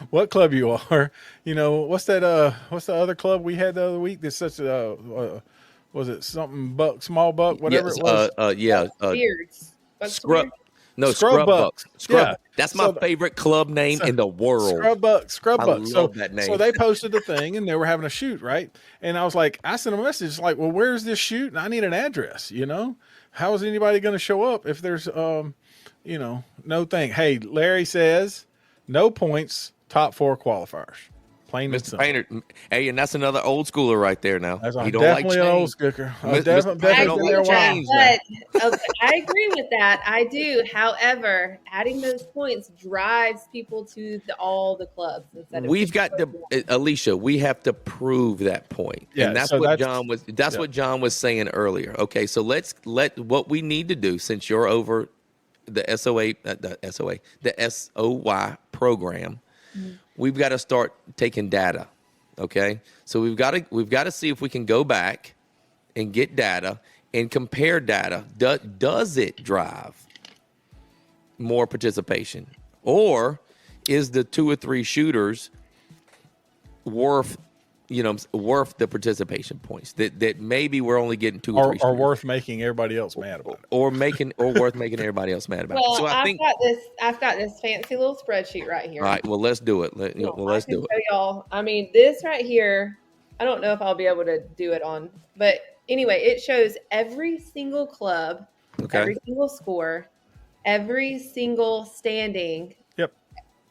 What club you are? You know, what's the other club we had the other week? That's such a was it something small buck, whatever it was?
Beards.
Scrub. No,
Scrub Bucks.
Scrub. Yeah. That's my favorite club name in the world.
Scrub Bucks.
I love that name.
So they posted a thing and they were having a shoot, right? And I was like, I sent a message like, well, where's this shoot? And I need an address, you know? How is anybody going to show up if there's, no thing? Hey, Larry says no points, top 4 qualifiers. Plain and simple.
Painter. Hey, and that's another old schooler right there now.
He don't definitely an old schooler.
I agree with that. I do. However, adding those points drives people to all the clubs instead of
Alisha, we have to prove that point.
Yeah,
and that's what John was saying earlier. Okay, so what we need to do, since you're over the SOY program, we've got to start taking data. Okay, so we've got to see if we can go back and get data and compare data. Does it drive more participation, or is the 2 or 3 shooters worth worth the participation points. That maybe we're only getting 2 or 3
or worth making everybody else mad about it,
or worth making everybody else mad about.
Well,
So
I've got this fancy little spreadsheet right here.
All right, well, let's do it. Let's do it.
Tell y'all. I mean, this right here. I don't know if I'll be able to do it on, but anyway, it shows every single club, every single score, every single standing.
Yep.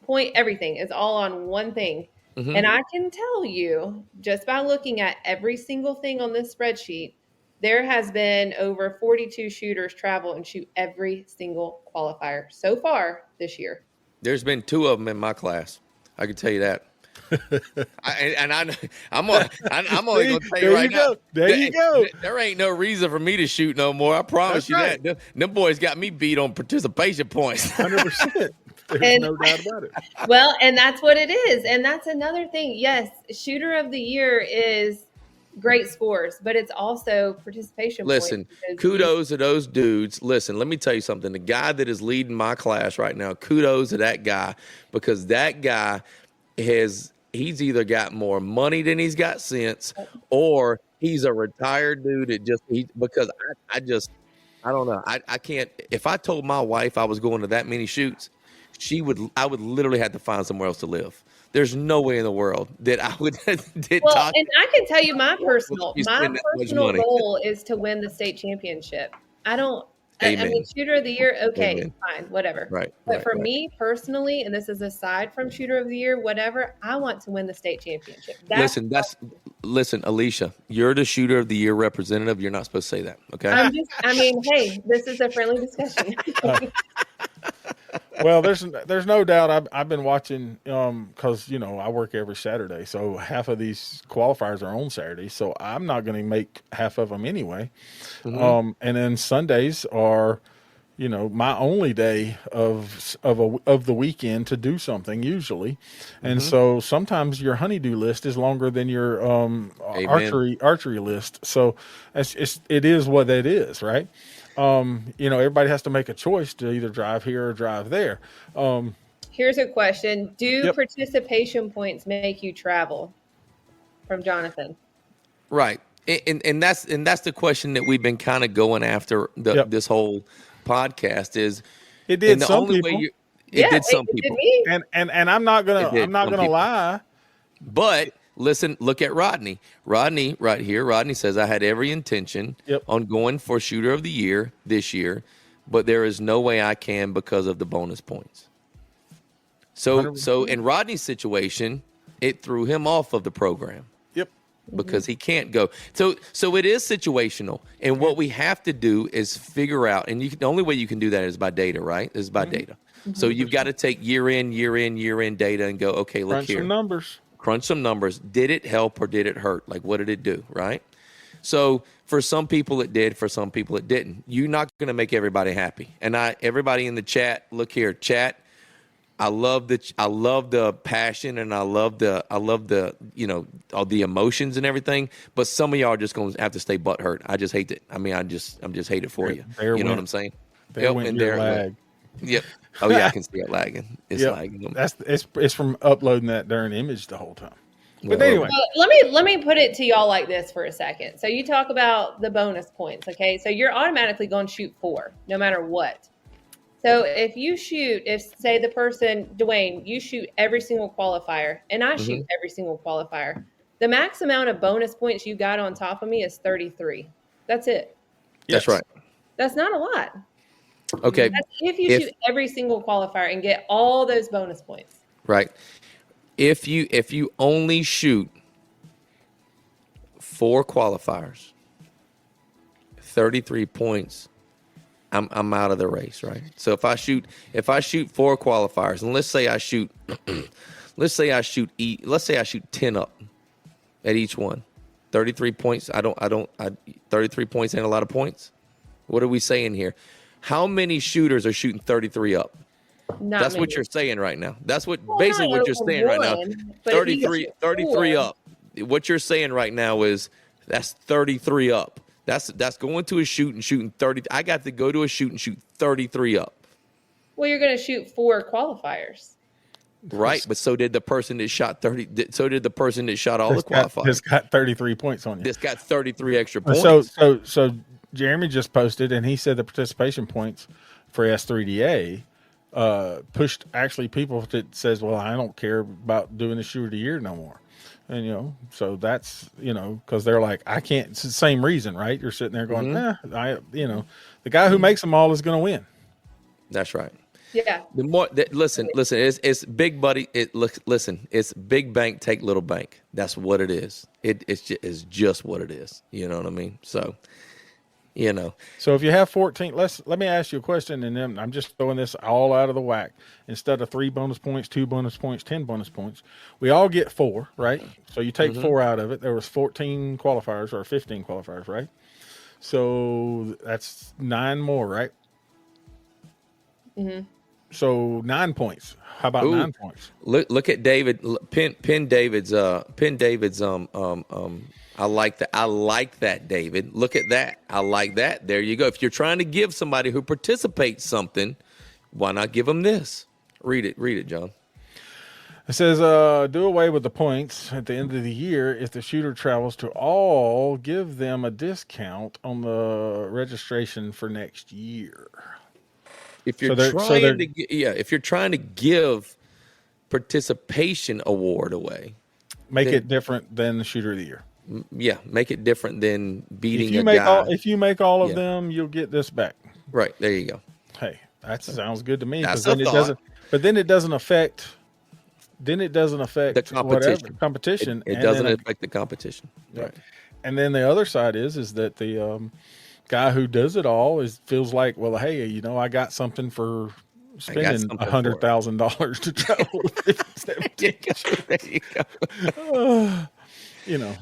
Point, everything is all on one thing. Mm-hmm. And I can tell you, just by looking at every single thing on this spreadsheet, there has been over 42 shooters travel and shoot every single qualifier so far this year.
There's been 2 of them in my class. I can tell you that. I'm only going to tell you right now.
There you go.
There ain't no reason for me to shoot no more. I promise you that. Them boys got me beat on participation points.
100%. There's no doubt about it.
Well, and that's what it is. And that's another thing. Yes, shooter of the year is great scores, but it's also participation points.
Listen, kudos to those dudes. Listen, let me tell you something. The guy that is leading my class right now, kudos to that guy, because that guy he's either got more money than he's got sense, or he's a retired dude because I don't know. I can't. If I told my wife I was going to that many shoots, I would literally have to find somewhere else to live. There's no way in the world that I would. And
I can tell you my personal goal is to win the state championship. I mean, shooter of the year, okay, Amen. Fine, whatever.
Right.
But for me personally, and this is aside from shooter of the year, whatever, I want to win the state championship.
Listen, Alisha, you're the shooter of the year representative. You're not supposed to say that, okay?
Hey, this is a friendly discussion.
Well, there's no doubt. I've been watching because I work every Saturday, so half of these qualifiers are on Saturday. So I'm not going to make half of them anyway. Mm-hmm. And then Sundays are, my only day of the weekend to do something usually, and so sometimes your honeydew list is longer than your archery list. So it is what it is, right? Everybody has to make a choice to either drive here or drive there.
Here's a question. Do participation points make you travel? From Jonathan.
Right. And that's the question that we've been kind of going after this whole podcast is
it did some people.
It did some people.
And I'm not gonna lie.
But listen, look at Rodney. Rodney right here. Rodney says, I had every intention on going for shooter of the year this year, but there is no way I can because of the bonus points. So in Rodney's situation, it threw him off of the program.
Yep.
Because he can't go. So it is situational. And what we have to do is figure out, and the only way you can do that is by data, right? Is by data. Mm-hmm. So you've got to take year in data and go, okay, look here. Crunch some numbers. Did it help or did it hurt? Like, what did it do, right? So for some people it did, for some people it didn't. You're not going to make everybody happy. And everybody in the chat, look here, chat. I love the passion and I love the all the emotions and everything. But some of y'all are just going to have to stay butthurt. I just hate it. I mean, I'm just hate it for you. You know what I'm saying?
Lag.
Yep. Oh yeah, I can see it lagging. It's lagging.
It's from uploading that darn image the whole time. But anyway,
let me put it to y'all like this for a second. So you talk about the bonus points, okay? So you're automatically going to shoot 4, no matter what. So if say the person, Dwayne, you shoot every single qualifier, and I shoot every single qualifier, the max amount of bonus points you got on top of me is 33. That's it.
That's right.
That's not a lot.
Okay.
That's if you shoot every single qualifier and get all those bonus points.
Right. If you only shoot 4 qualifiers, 33 points, I'm out of the race, right? So if I shoot 4 qualifiers, and let's say I shoot 10 up at each one, 33 points. 33 points ain't a lot of points. What are we saying here? How many shooters are shooting 33 up? That's what you're saying right now. That's what what you're saying right now. 33 up. What you're saying right now is that's 33 up. That's going to a shoot and shooting 30. I got to go to a shoot and shoot 33 up.
Well, you're going to shoot 4 qualifiers.
Right, but so did the person that shot 30. So did the person that shot all the qualifiers.
This got 33 points on you.
This got 33 extra points.
So Jeremy just posted, and he said the participation points for S3DA pushed actually people that says, well, I don't care about doing the shooter of the year no more. And, so that's, because they're like, I can't, it's the same reason, right? You're sitting there going, the guy who makes them all is going to win.
That's right.
Yeah.
The more listen, it's big buddy. Listen, it's big bank, take little bank. That's what it is. It's just what it is. You know what I mean? So,
So if you have 14, let me ask you a question, and then I'm just throwing this all out of the whack. Instead of 3 bonus points, 2 bonus points, 10 bonus points, we all get 4, right? So you take 4 out of it. There was 14 qualifiers or 15 qualifiers, right? So that's 9 more, right? Mm-hmm. So 9 points. How about 9 points?
Look at David. Pin David's. I like that. I like that, David. Look at that. I like that. There you go. If you're trying to give somebody who participates something, why not give them this? Read it, John.
It says, do away with the points at the end of the year. If the shooter travels to all, give them a discount on the registration for next year.
If you're if you're trying to give participation award away,
make it different than the shooter of the year.
Yeah, make it different than beating a
guy. If you make all of them, you'll get this back.
Right, there you go.
Hey, that sounds good to me.
That's a thought.
But then it doesn't affect. Then it doesn't affect
the competition.
Competition.
It doesn't affect the competition. Right.
And then the other side is that the guy who does it all feels like, well, hey, I got something for spending $100,000 to travel.
There you go.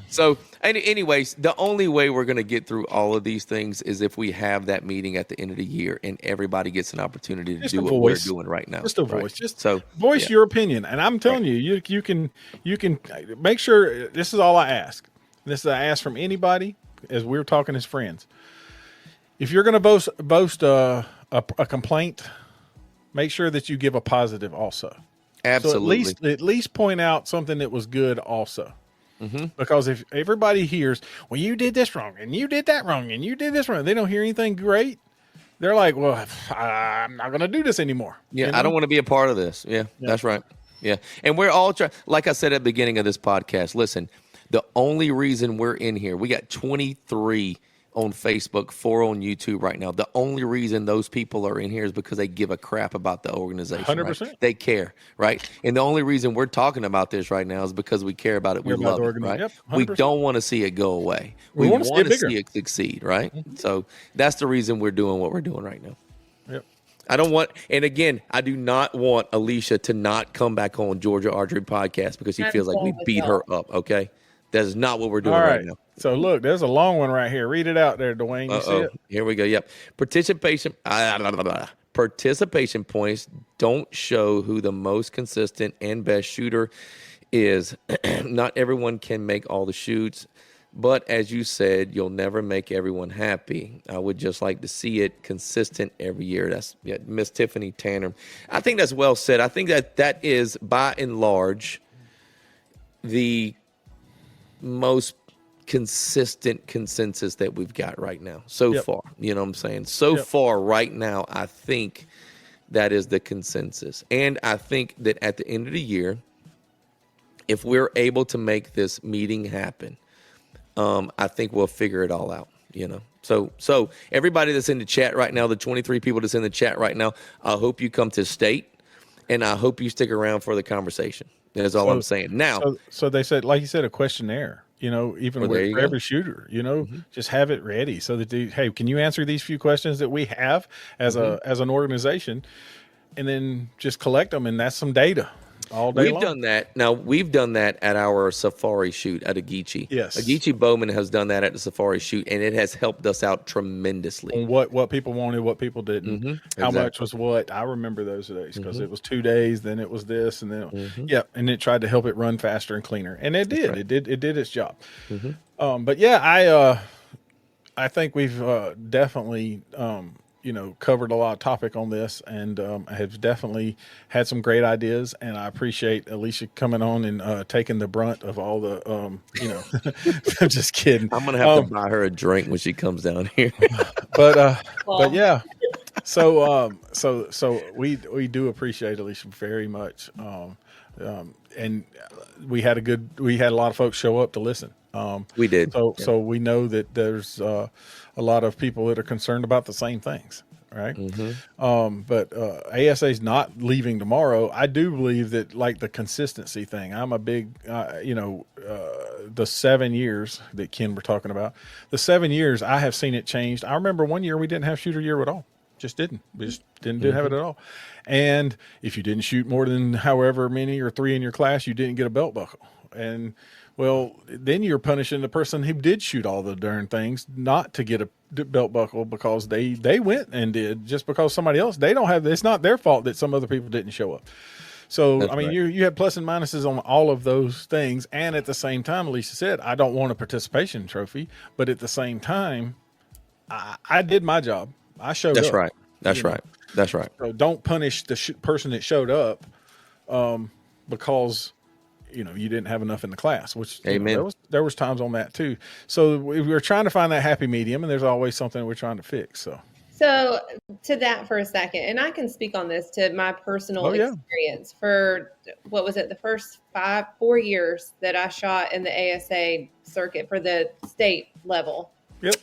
So anyways, the only way we're going to get through all of these things is if we have that meeting at the end of the year and everybody gets an opportunity to do what we're doing right now.
Just a voice.
Right?
Just voice your opinion. And I'm telling you can make sure. This is all I ask. This is I ask from anybody as we're talking as friends. If you're going to boast a complaint, make sure that you give a positive also.
Absolutely.
So at least point out something that was good also. Mm-hmm. Because if everybody hears, well, you did this wrong and you did that wrong and you did this wrong, they don't hear anything great. They're like, well, I'm not going to do this anymore.
Yeah, I don't want to be a part of this. Yeah, that's right. Yeah. And we're all trying, like I said at the beginning of this podcast, listen, the only reason we're in here, we got 23 on Facebook, 4 on YouTube right now. The only reason those people are in here is because they give a crap about the organization. 100%. Right? They care, right? And the only reason we're talking about this right now is because we care about it. We love it, right? Yep, we don't want to see it go away. We want to see it succeed, right? Mm-hmm. So that's the reason we're doing what we're doing right now.
Yep.
I don't want, and again, I do not want Alisha to not come back on Georgia Archery podcast because she feels like we beat her up, okay? That is not what we're doing right now.
So look, there's a long one right here. Read it out there, Dwayne. You see it?
Here we go. Yep. Participation points don't show who the most consistent and best shooter is. Not everyone can make all the shoots, but as you said, you'll never make everyone happy. I would just like to see it consistent every year. That's Miss Tiffany Tanner. I think that's well said. I think that is by and large the most consistent consensus that we've got right now so far. You know what I'm saying? So far right now, I think that is the consensus. And I think that at the end of the year, if we're able to make this meeting happen, I think we'll figure it all out, So everybody that's in the chat right now, the 23 people that's in the chat right now, I hope you come to state and I hope you stick around for the conversation. That's all I'm saying. Now,
so they said, like you said, a questionnaire, even for every shooter, just have it ready so that hey, can you answer these few questions that we have as an organization, and then just collect them, and that's some data all day long.
We've done that. Now, we've done that at our safari shoot at Evgeni.
Yes.
Evgeni Bowman has done that at the safari shoot, and it has helped us out tremendously.
On what people wanted, what people didn't, how much was what. I remember those days because it was 2 days, then it was this, and then and it tried to help it run faster and cleaner, and it did. Right. It did its job. But yeah, I think we've definitely covered a lot of topic on this, and have definitely had some great ideas. And I appreciate Alisha coming on and taking the brunt of all the, I'm just kidding.
I'm gonna have to buy her a drink when she comes down here.
But yeah. So we do appreciate Alisha very much. And we had a lot of folks show up to listen.
We did.
So we know that there's a lot of people that are concerned about the same things, right? But ASA is not leaving tomorrow. I do believe that, like the consistency thing, I'm a big, the 7 years that Ken were talking about, the 7 years I have seen it changed. I remember one year we didn't have shooter year at all. Just didn't. We just didn't have it at all. And if you didn't shoot more than however many or 3 in your class, you didn't get a belt buckle. And well, then you're punishing the person who did shoot all the darn things not to get a belt buckle because they went and did, just because somebody else, they don't have, it's not their fault that some other people didn't show up. So, that's right. You have plus and minuses on all of those things. And at the same time, Alisha said, I don't want a participation trophy, but at the same time, I did my job. I showed up.
That's right.
So don't punish the person that showed up because you didn't have enough in the class. Which there was times on that too. So we're trying to find that happy medium, and there's always something we're trying to fix. So
to that for a second, and I can speak on this to my personal experience for what was it, the first 4 years that I shot in the ASA circuit for the state level.
Yep.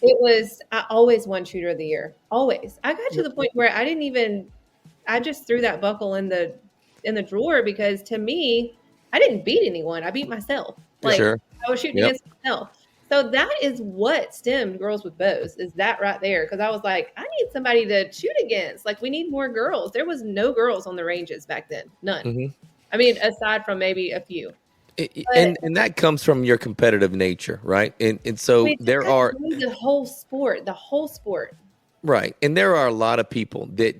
I always won shooter of the year. Always. I got to the point where I just threw that buckle in the drawer because to me, I didn't beat anyone. I beat myself.
Sure.
I was shooting against myself. So that is what stemmed Girls with Bows, is that right there. Because I was like, I need somebody to shoot against. Like, we need more girls. There was no girls on the ranges back then. None. Mm-hmm. I mean, aside from maybe a few.
And that comes from your competitive nature, right? And so there are
the whole sport.
Right. And there are a lot of people that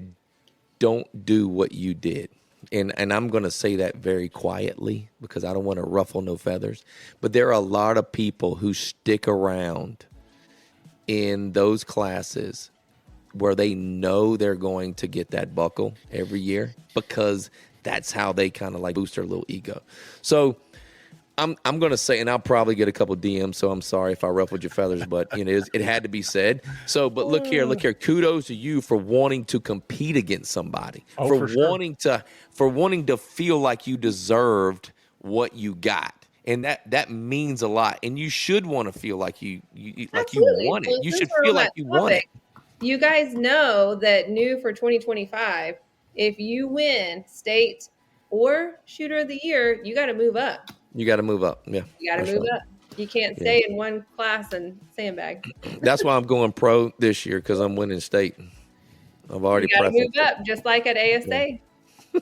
don't do what you did. And I'm going to say that very quietly because I don't want to ruffle no feathers. But there are a lot of people who stick around in those classes where they know they're going to get that buckle every year because that's how they kind of like boost their little ego. So I'm going to say, and I'll probably get a couple DMs, so I'm sorry if I ruffled your feathers, but it had to be said. So, but look here. Kudos to you for wanting to compete against somebody, for wanting to feel like you deserved what you got. And that means a lot. And you should want to feel like you won it. You should feel like you won it.
You guys know that new for 2025, if you win state or shooter of the year, you got to move up.
You got to move up. Yeah.
You got to move up. You can't stay in one class and sandbag.
That's why I'm going pro this year, because I'm winning state. I've already
got to move up, just like at ASA.
Yeah.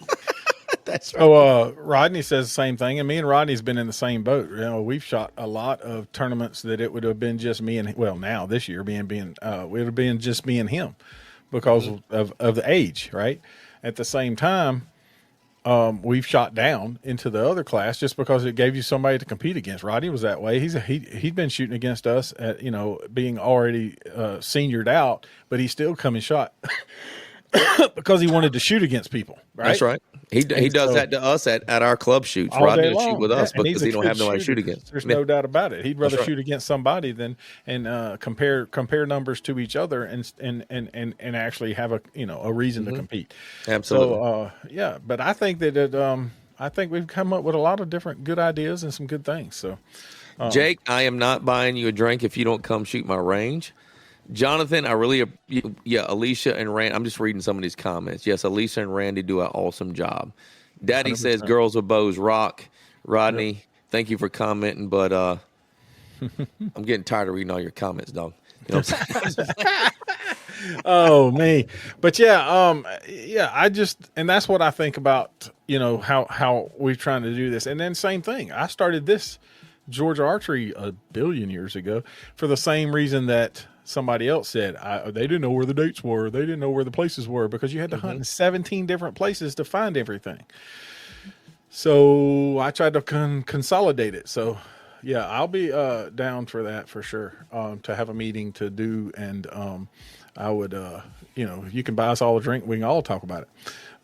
That's right.
So Rodney says the same thing, and me and Rodney's been in the same boat. We've shot a lot of tournaments that it would have been just me and now this year it would have been just me and him because of the age, right? At the same time, we've shot down into the other class just because it gave you somebody to compete against. Rodney was that way. He'd been shooting against us at, being already seniored out, but he still come and shot because he wanted to shoot against people. Right?
That's right. He does that to us at our club shoots. Rodney will shoot with us because he don't have nobody to shoot against.
There's no doubt about it. He'd rather shoot against somebody than compare numbers to each other and actually have a reason to compete.
Absolutely.
So but I think that I think we've come up with a lot of different good ideas and some good things. So
Jake, I am not buying you a drink if you don't come shoot my range. Jonathan, Alisha and Randy, I'm just reading some of these comments. Yes, Alisha and Randy do an awesome job. Daddy 100%. Says Girls with Bows rock. Rodney, thank you for commenting, but I'm getting tired of reading all your comments, dog. You know what I'm saying?
Oh, me. But I just, and that's what I think about, how we're trying to do this. And then same thing. I started this Georgia Archery a billion years ago for the same reason that somebody else said they didn't know where the dates were. They didn't know where the places were because you had to hunt in 17 different places to find everything. So I tried to consolidate it. So Yeah, I'll be down for that for sure. To have a meeting to do, and I would, you can buy us all a drink. We can all talk about it.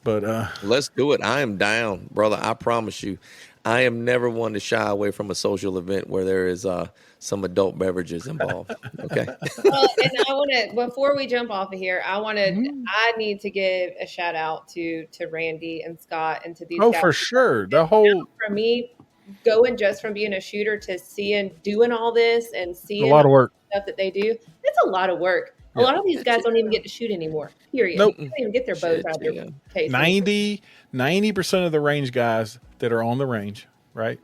But
Let's do it. I am down, brother. I promise you. I am never one to shy away from a social event where there is some adult beverages involved. Okay.
Well, and I want to, before we jump off of here, I need to give a shout out to Randy and Scott and to these
oh,
guys.
for sure, the whole
For me, going just from being a shooter to doing all this and seeing
a lot of work.
stuff that they do, it's a lot of work. A lot of these guys don't even get to shoot anymore. Period.
Nope.
They don't even get their bows out of their case.
90% of the range guys that are on the range, right,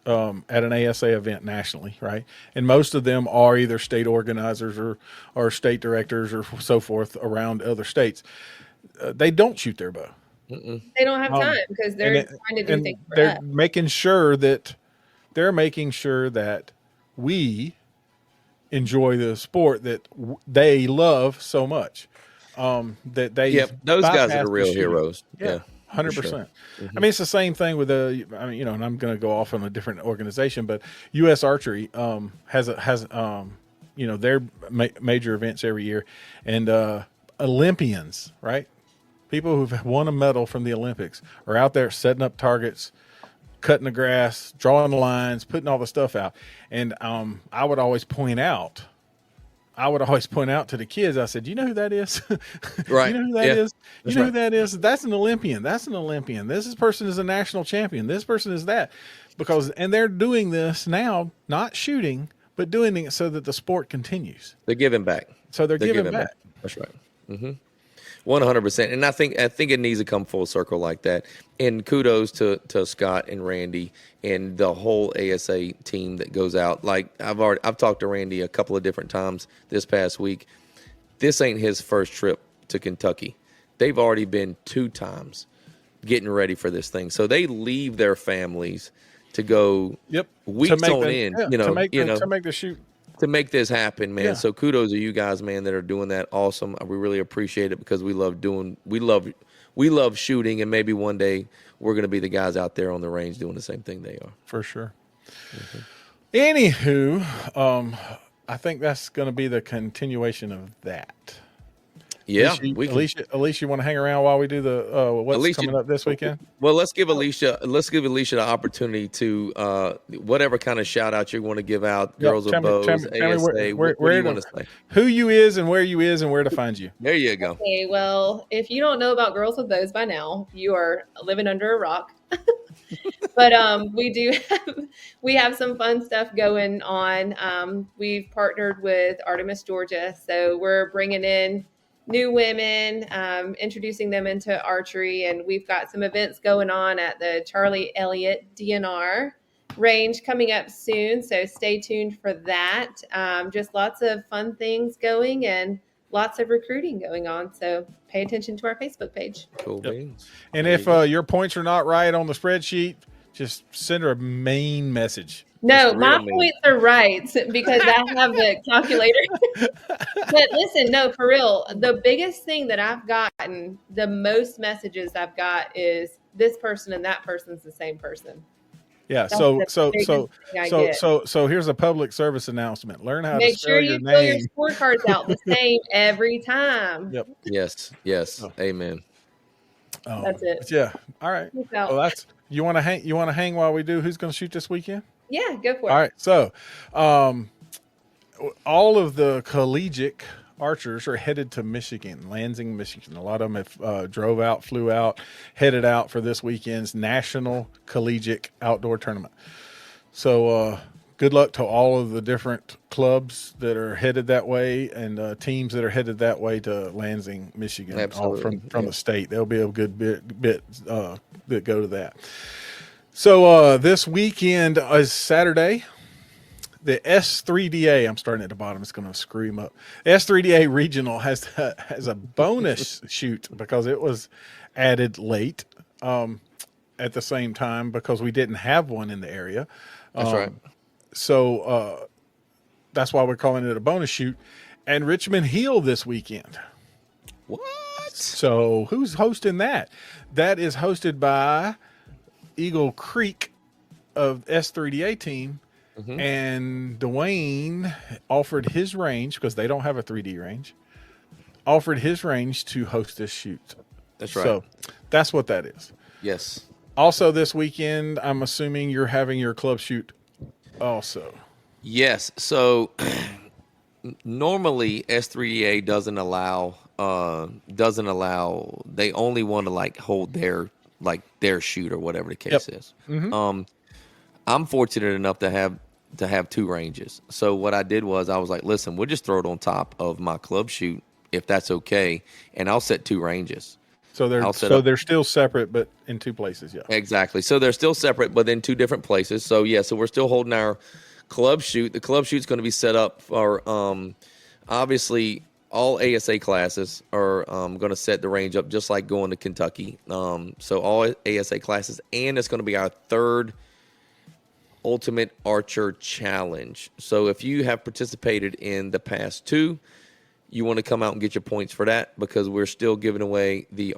at an ASA event nationally, right, and most of them are either state organizers or state directors or so forth around other states. They don't shoot their bow.
They don't have time because they're trying to do things for
they're
us.
making sure that we enjoy the sport that they love so much. That they
those guys
bypass
are the real
shooting.
heroes.
Yeah, 100%.
Sure.
I mean, it's the same thing with and I'm going to go off on a different organization, but U.S. Archery has their major events every year, and Olympians, right? People who've won a medal from the Olympics are out there setting up targets, cutting the grass, drawing the lines, putting all the stuff out. And I would always point out to the kids, I said, you know who that is?
Right.
You know who that is? You know who that is? That's an Olympian. That's an Olympian. This person is a national champion. This person is that. And they're doing this now, not shooting, but doing it so that the sport continues.
They're giving back.
So they're giving back.
That's right. 100%. And I think it needs to come full circle like that. And kudos to Scott and Randy and the whole ASA team that goes out. Like I've talked to Randy a couple of different times this past week. This ain't his first trip to Kentucky. They've already been 2 times getting ready for this thing. So they leave their families to go weeks on end,
to make the shoot.
To make this happen, man.
Yeah.
So kudos to you guys, man, that are doing that. Awesome. We really appreciate it because we love shooting, and maybe one day we're going to be the guys out there on the range doing the same thing they are.
For sure. Anywho, I think that's going to be the continuation of that.
Yeah,
Alisha, you want to hang around while we do the what's coming up this weekend?
Well, let's give Alisha the opportunity to whatever kind of shout out you want to give out. Girls with Bows, ASA. What do you want to say?
Who you is and where to find you.
There you go.
Okay, well, if you don't know about Girls with Bows by now, you are living under a rock. But we have some fun stuff going on. We've partnered with Artemis, Georgia, so we're bringing in new women, introducing them into archery, and we've got some events going on at the Charlie Elliott DNR range coming up soon, so stay tuned for that. Just lots of fun things going and lots of recruiting going on, so pay attention to our Facebook page.
Cool beans.
And if your points are not right on the spreadsheet, just send her a main message.
No, my points are right because I have the calculator. But listen, no, for real, the biggest thing that I've gotten, the most messages I've got is this person and that person's the same person.
Yeah.
That's
So here's a public service announcement. Learn how to spell your name.
Make sure you fill your scorecards out the same every time.
Yep.
Yes. Oh. Amen.
That's it.
Yeah. All right. Well, you want to hang while we do who's going to shoot this weekend?
Yeah, go for it.
All right. So, all of the collegiate archers are headed to Michigan, Lansing, Michigan. A lot of them have flew out, headed out for this weekend's National Collegiate Outdoor Tournament. So, good luck to all of the different clubs that are headed that way and teams that are headed that way to Lansing, Michigan.
Absolutely.
All from the state. There'll be a good bit that go to that. So this weekend is Saturday. The S3DA, I'm starting at the bottom, it's going to screw him up. The S3DA Regional has a bonus shoot because it was added late at the same time because we didn't have one in the area.
That's right.
So that's why we're calling it a bonus shoot. And Richmond Hill this weekend.
What?
So who's hosting that? That is hosted by Eagle Creek of S3DA team and Dwayne offered his range, because they don't have a 3D range, offered his range to host this shoot.
That's right.
So that's what that is.
Yes.
Also this weekend, I'm assuming you're having your club shoot also.
Yes. So normally S3DA doesn't allow, they only want to like hold their shoot or whatever the case is. I'm fortunate enough to have two ranges. So what I did was I was like, listen, we'll just throw it on top of my club shoot if that's okay, and I'll set two ranges.
So they're still separate, but in two places. Yeah,
exactly. So they're still separate, but in two different places. So yeah, so we're still holding our club shoot. The club shoot's going to be set up for obviously all ASA classes are going to set the range up just like going to Kentucky. So all ASA classes, and it's going to be our third Ultimate Archer Challenge. So if you have participated in the past two, you want to come out and get your points for that, because we're still giving away a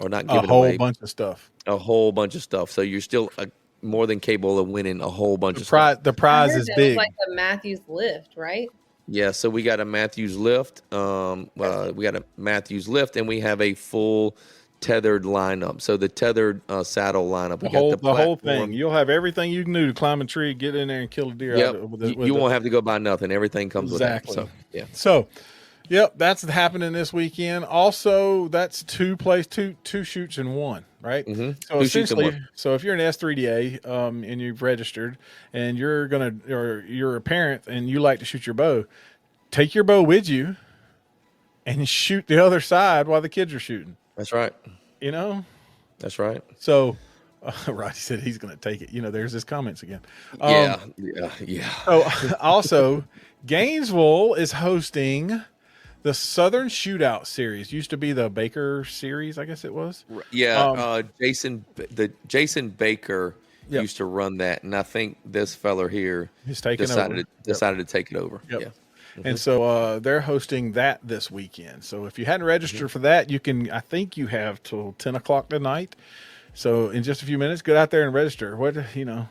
whole
bunch of stuff.
A whole bunch of stuff. So you're still more than capable of winning a whole bunch of stuff.
The prize is big.
Like the Matthews lift, right?
Yeah, so we got a Matthews lift. We got a Matthews lift, and we have a full tethered lineup. So the tethered saddle lineup.
The whole thing. You'll have everything you can do to climb a tree, get in there, and kill a deer.
Yep. You won't have to go buy nothing. Everything comes with that. So yeah.
So, yep, that's happening this weekend. Also, that's two shoots in one, right? So essentially, so if you're an S3DA and you've registered, and you're a parent and you like to shoot your bow, take your bow with you and shoot the other side while the kids are shooting.
That's right.
That's
right.
So, Roddy said he's going to take it. There's his comments again.
Yeah.
So, also, Gainesville is hosting the Southern Shootout Series. Used to be the Baker Series, I guess it was.
Yeah. Jason Baker used to run that, and I think this feller here decided to take it over.
Yep.
Yeah.
And so they're hosting that this weekend. So if you hadn't registered for that, I think you have till 10 o'clock tonight. So in just a few minutes, get out there and register. And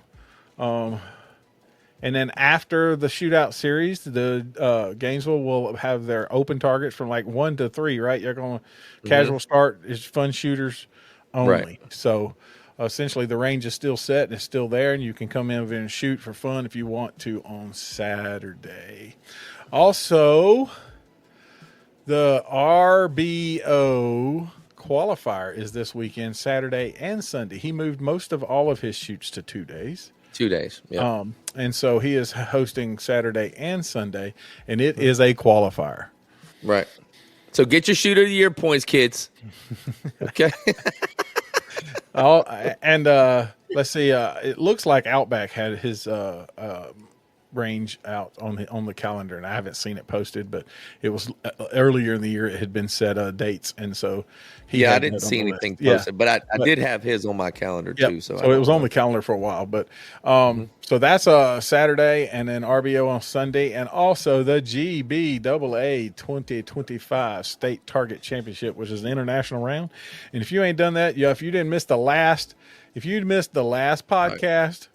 then after the shootout series, the Gainesville will have their open targets from like 1 to 3, right? You're going casual start is fun shooters only. Right. So essentially the range is still set and it's still there, and you can come in and shoot for fun if you want to on Saturday. Also, the RBO qualifier is this weekend, Saturday and Sunday. He moved most of all of his shoots to 2 days.
2 days, yeah.
And so he is hosting Saturday and Sunday, and it is a qualifier.
Right. So get your Shooter of the Year points, kids. Okay.
Let's see. It looks like Outback had his range out on the calendar, and I haven't seen it posted, but it was earlier in the year. It had been set dates, and so
I didn't see anything posted, but I did have his on my calendar too. So
it was on the calendar for a while, but so that's Saturday, and then RBO on Sunday, and also the GBAA 2025 State Target Championship, which is an international round. And if you ain't done that, if you'd missed the last podcast.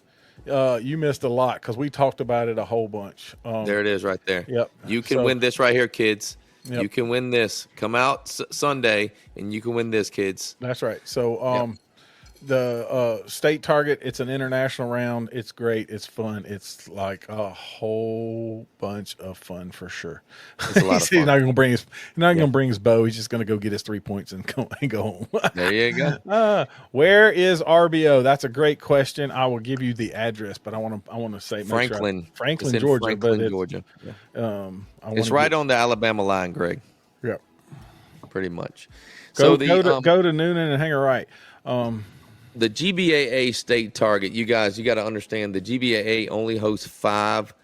You missed a lot because we talked about it a whole bunch.
There it is right there.
Yep.
You can win this right here, kids. Yep. You can win this. Come out Sunday, and you can win this, kids.
That's right. So the state target, it's an international round. It's great. It's fun. It's like a whole bunch of fun for sure.
It's a lot of fun.
He's not going to bring his bow. He's just going to go get his 3 points and go home.
There you go.
Where is RBO? That's a great question. I will give you the address, but I want to say
Franklin,
Georgia.
Georgia. Yeah. It's right on the Alabama line, Greg.
Yep.
Pretty much.
Go to Noonan and hang a right.
The GBAA state target, you got to understand, the GBAA only hosts 5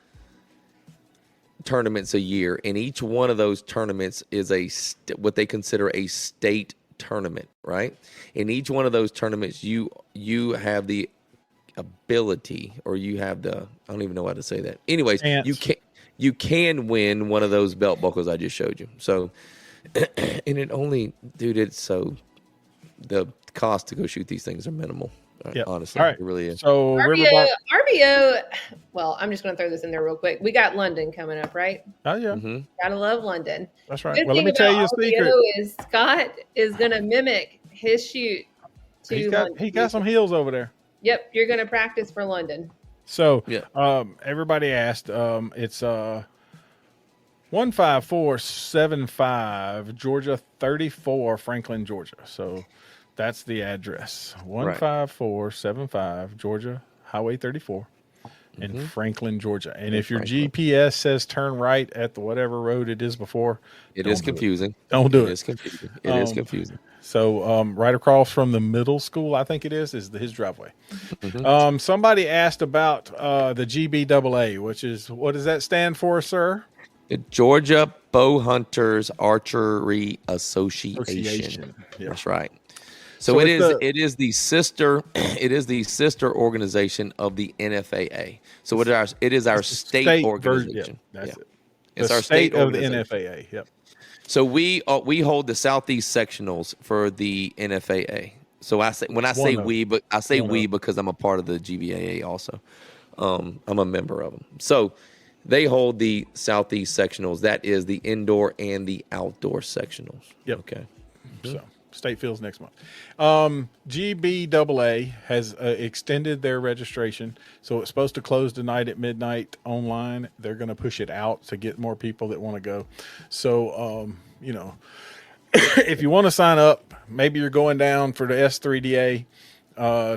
tournaments a year, and each one of those tournaments is what they consider a state tournament, right? In each one of those tournaments, you have the ability, or you have the, I don't even know how to say that. Anyways, you can win one of those belt buckles I just showed you. So, and it only, dude, it's so the cost to go shoot these things are minimal.
Yep.
Honestly,
All right.
it really is.
So
RBO. Well, I'm just going to throw this in there real quick. We got London coming up, right?
Oh yeah,
Gotta love London.
that's right.
Good
Well, let
thing
me tell
about
you a secret.
RBO is Scott is going to mimic his shoot to London.
He got some heels over there.
Yep, you're going to practice for London.
So everybody asked. It's 15475 Georgia 34 Franklin, Georgia. So that's the address. 15475 Georgia Highway 34 in Franklin, Georgia. And if your GPS says turn right at the whatever road it is before,
it is confusing.
Don't do it.
It is confusing. It is confusing.
So right across from the middle school, I think it is his driveway. Somebody asked about the GBAA, which is, what does that stand for, sir?
The Georgia Bow Hunters Archery Association.
Yeah.
That's right. So it is the sister organization of the NFAA. So it is our state organization.
That's it.
It's
the
our
state of the NFAA. Yep.
So we hold the Southeast sectionals for the NFAA. So I say because I'm a part of the GBAA also. I'm a member of them. So they hold the Southeast sectionals. That is the indoor and the outdoor sectionals.
Yep.
Okay.
So state fields next month. GBAA has extended their registration. So it's supposed to close tonight at midnight online. They're going to push it out to get more people that want to go. So, if you want to sign up, maybe you're going down for the S3DA,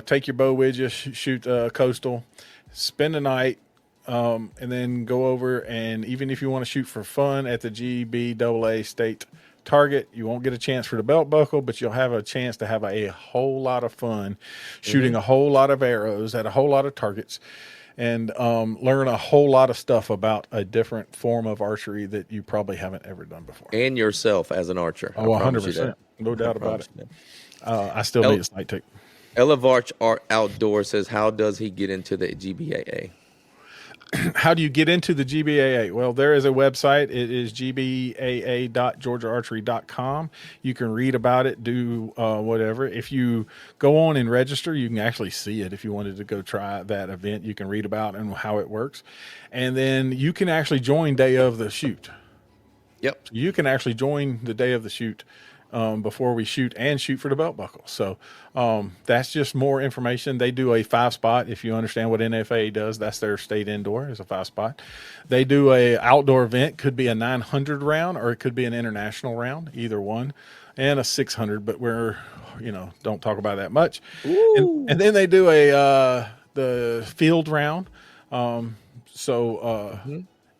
take your bow with you, shoot coastal, spend the night, and then go over. And even if you want to shoot for fun at the GBAA state target, you won't get a chance for the belt buckle, but you'll have a chance to have a whole lot of fun shooting a whole lot of arrows at a whole lot of targets, and learn a whole lot of stuff about a different form of archery that you probably haven't ever done before.
And yourself as an archer.
Oh, 100%. No doubt about it. I still need a sight tape.
Elavarch Art Outdoor says, how does he get into the GBAA?
How do you get into the GBAA? Well, there is a website. It is gbaa.georgiaarchery.com. You can read about it, do whatever. If you go on and register, you can actually see it. If you wanted to go try that event, you can read about and how it works. And then you can actually join day of the shoot.
Yep.
So you can actually join the day of the shoot before we shoot for the belt buckle. So that's just more information. They do a 5-spot. If you understand what NFA does, that's their state indoor is a 5-spot. They do a outdoor event, could be a 900 round or it could be an international round, either one, and a 600, but we're, don't talk about that much. And then they do the field round. And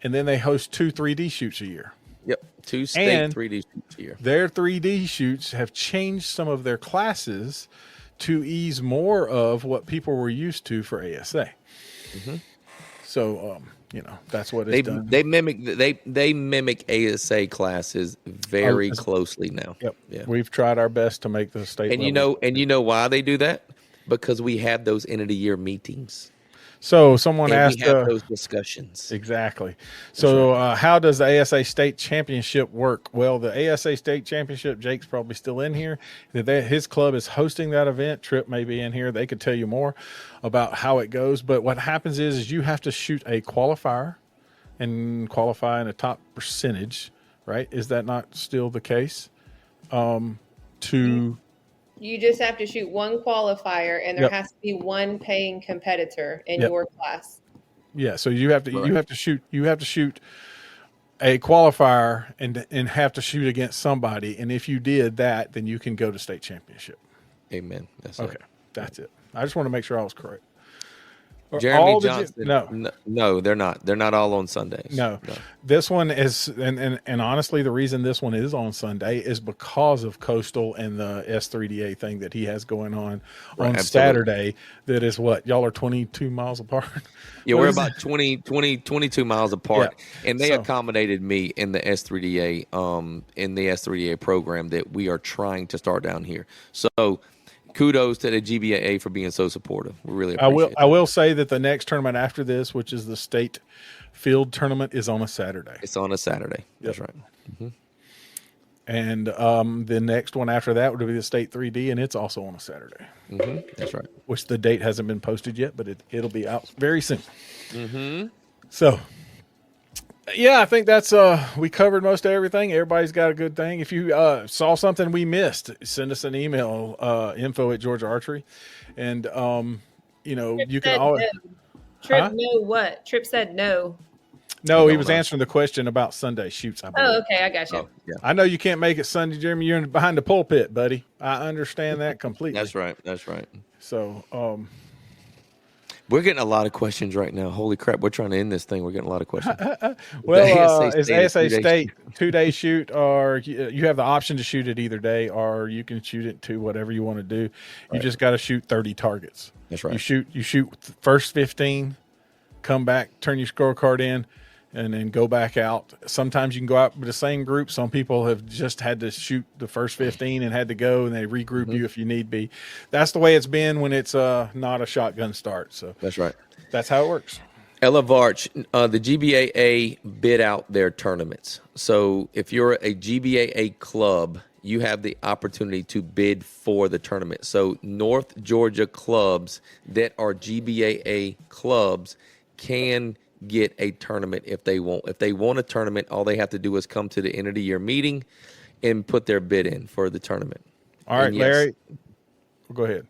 then they host 2 3D shoots a year.
Yep. 2 state 3D shoots a year.
Their 3D shoots have changed some of their classes to ease more of what people were used to for ASA. So, that's what it's done.
They mimic ASA classes very closely now.
Yep.
Yeah.
We've tried our best to make the state.
And you know why they do that? Because we have those end of the year meetings.
So someone asked,
we have those discussions.
Exactly. So how does the ASA State Championship work? Well, the ASA State Championship, Jake's probably still in here. His club is hosting that event. Trip may be in here. They could tell you more about how it goes. But what happens is you have to shoot a qualifier and qualify in a top percentage, right? Is that not still the case?
You just have to shoot one qualifier, and there has to be one paying competitor in your class.
Yeah, so you have to shoot a qualifier and have to shoot against somebody, and if you did that, then you can go to state championship.
Amen. That's
okay. That's it. I just want to make sure I was correct.
Jeremy Johnson. No, they're not. They're not all on Sundays.
No. This one is, and honestly, the reason this one is on Sunday is because of Coastal and the S3DA thing that he has going on Saturday. That is what y'all are 22 miles apart.
Yeah, we're about 22 miles apart, and they accommodated me in the S3DA program that we are trying to start down here. So. Kudos to the GBAA for being so supportive. We really appreciate it.
I will say that the next tournament after this, which is the state field tournament, is on a Saturday.
It's on a Saturday. That's right.
And the next one after that would be the state 3D, and it's also on a Saturday.
That's right.
Which the date hasn't been posted yet, but it'll be out very soon. So, yeah, I think that's we covered most of everything. Everybody's got a good thing. If you saw something we missed, send us an email, info at Georgia Archery, and you know,
Trip
you can
said
always.
no. Trip,
Huh?
no, what? Trip said no.
No, he was answering the question about Sunday shoots. I believe.
Oh, okay, I got you.
Oh, yeah.
I know you can't make it Sunday, Jeremy. You're behind the pulpit, buddy. I understand that completely.
That's right. That's right.
So,
we're getting a lot of questions right now. Holy crap! We're trying to end this thing. We're getting a lot of questions.
well, is
State
ASA
a 2-day
State 2-day shoot, or you have the option to shoot it either day, or you can shoot it to whatever you want to do. You just got to shoot 30 targets.
That's right.
You shoot first 15, come back, turn your scorecard in, and then go back out. Sometimes you can go out with the same group. Some people have just had to shoot the first 15 and had to go, and they regroup you if you need be. That's the way it's been when it's not a shotgun start. So
That's right.
that's how it works.
Ella Varch, the GBAA bid out their tournaments. So if you're a GBAA club, you have the opportunity to bid for the tournament. So North Georgia clubs that are GBAA clubs can get a tournament if they want. If they want a tournament, all they have to do is come to the end of the year meeting and put their bid in for the tournament.
All right,
And yes.
Larry, go ahead.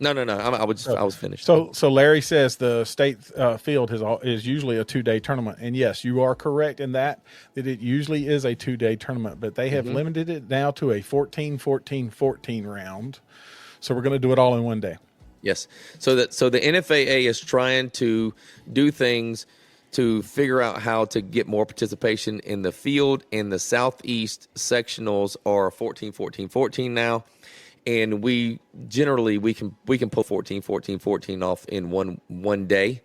No. I was finished.
So Larry says the state field is usually a 2-day tournament, and yes, you are correct in that it usually is a 2-day tournament, but they have limited it now to a 14-14-14 round. So we're going to do it all in one day.
Yes. So the NFAA is trying to do things to figure out how to get more participation in the field, and the Southeast sectionals are 14-14-14 now. And we can pull 14-14-14 off in one day.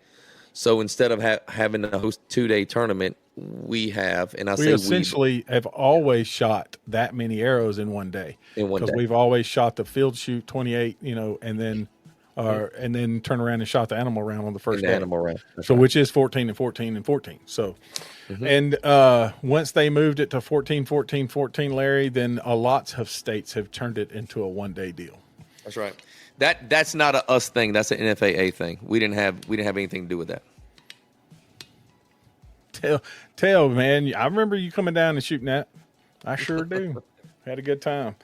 So instead of having a host 2-day tournament, we have, and
we essentially have always shot that many arrows in one day. Because we've always shot the field shoot 28, and then turn around and shot the animal round on the first day.
Animal round.
So which is 14-14-14. So, and once they moved it to 14-14-14, Larry, then lots of states have turned it into a 1-day deal.
That's right. That's not a us thing. That's an NFAA thing. We didn't have anything to do with that.
Tell, man, I remember you coming down and shooting that. I sure do. Had a good time.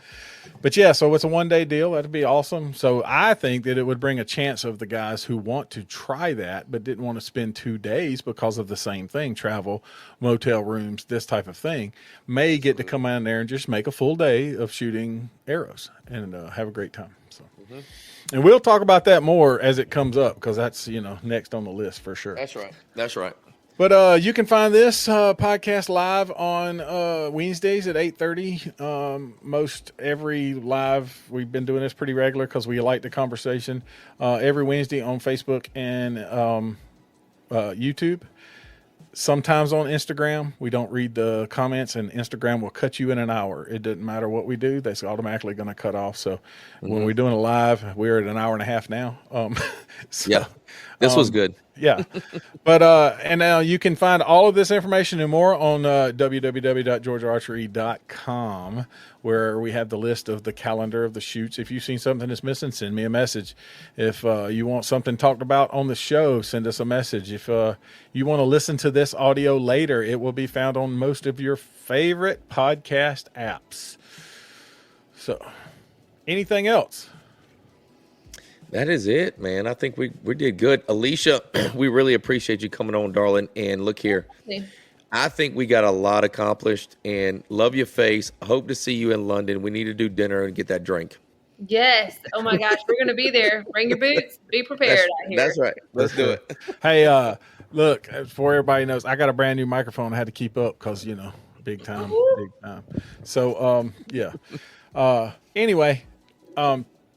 But yeah, so it's a 1-day deal. That'd be awesome. So I think that it would bring a chance of the guys who want to try that but didn't want to spend 2 days because of the same thing, travel, motel rooms, this type of thing, may get to come out there and just make a full day of shooting arrows and have a great time. So, and we'll talk about that more as it comes up, because that's, next on the list for sure.
That's right. That's right.
But you can find this podcast live on Wednesdays at 8:30. Most every live, we've been doing this pretty regular because we like the conversation. Every Wednesday on Facebook and YouTube. Sometimes on Instagram. We don't read the comments, and Instagram will cut you in an hour. It doesn't matter what we do. That's automatically going to cut off. So when we're doing a live, we're at an hour and a half now.
Yeah, this was good.
Yeah. But, and now you can find all of this information and more on www.georgiaarchery.com, where we have the list of the calendar of the shoots. If you've seen something that's missing, send me a message. If you want something talked about on the show, send us a message. If you want to listen to this audio later, it will be found on most of your favorite podcast apps. So, anything else?
That is it, man. I think we did good. Alicia, we really appreciate you coming on, darling. And look here. I think we got a lot accomplished, and love your face. I hope to see you in London. We need to do dinner and get that drink.
Yes. Oh my gosh, we're going to be there. Bring your boots. Be prepared out here.
That's right. Let's do it.
Hey, look, before everybody knows, I got a brand new microphone. I had to keep up because, big time. So, yeah. Anyway,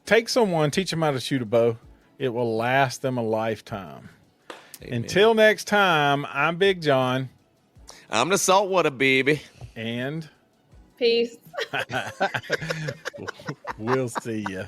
take someone, teach them how to shoot a bow. It will last them a lifetime. Amen. Until next time, I'm Big John.
I'm the saltwater baby.
And
peace.
we'll see ya.